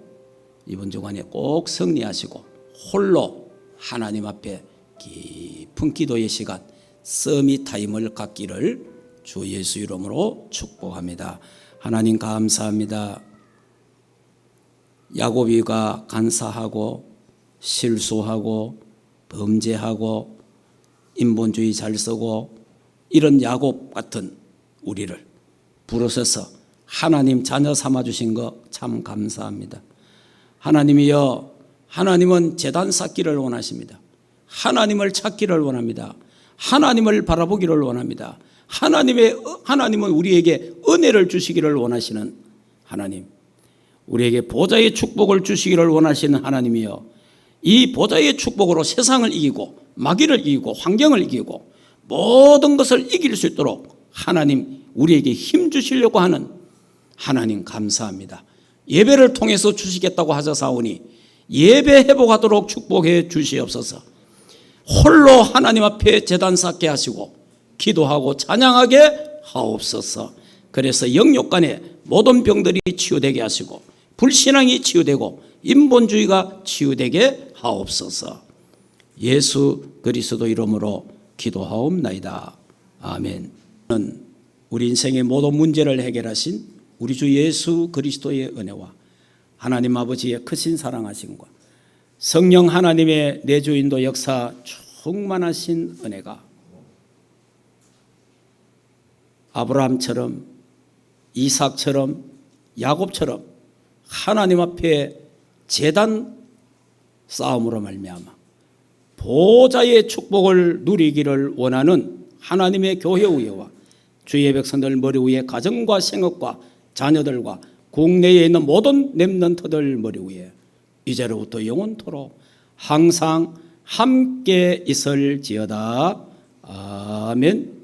이번 주간에 꼭 승리하시고 홀로 하나님 앞에 깊은 기도의 시간, 서밋 타임을 갖기를 주 예수 이름으로 축복합니다. 하나님 감사합니다. 야곱이가 간사하고 실수하고 범죄하고 인본주의 잘 쓰고 이런 야곱 같은 우리를 부르셔서 하나님 자녀 삼아주신 거 참 감사합니다. 하나님이여, 하나님은 제단 쌓기를 원하십니다. 하나님을 찾기를 원합니다. 하나님을 바라보기를 원합니다. 하나님은 우리에게 은혜를 주시기를 원하시는 하나님, 우리에게 보좌의 축복을 주시기를 원하시는 하나님이여, 이 보좌의 축복으로 세상을 이기고 마귀를 이기고 환경을 이기고 모든 것을 이길 수 있도록 하나님 우리에게 힘 주시려고 하는 하나님 감사합니다. 예배를 통해서 주시겠다고 하셔사오니 예배 회복하도록 축복해 주시옵소서. 홀로 하나님 앞에 제단 쌓게 하시고 기도하고 찬양하게 하옵소서. 그래서 영육간에 모든 병들이 치유되게 하시고 불신앙이 치유되고 인본주의가 치유되게 하옵소서. 예수 그리스도 이름으로 기도하옵나이다. 아멘. 우리 인생의 모든 문제를 해결하신 우리 주 예수 그리스도의 은혜와 하나님 아버지의 크신 사랑하심과 성령 하나님의 내주인도 역사 충만하신 은혜가 아브라함처럼 이삭처럼 야곱처럼 하나님 앞에 제단 싸움으로 말미암아 보좌의 축복을 누리기를 원하는 하나님의 교회 위에와 주의 백성들 머리 위에 가정과 생업과 자녀들과 국내에 있는 모든 렘넌트들 머리 위에 이제로부터 영원토록 항상 함께 있을지어다. 아멘.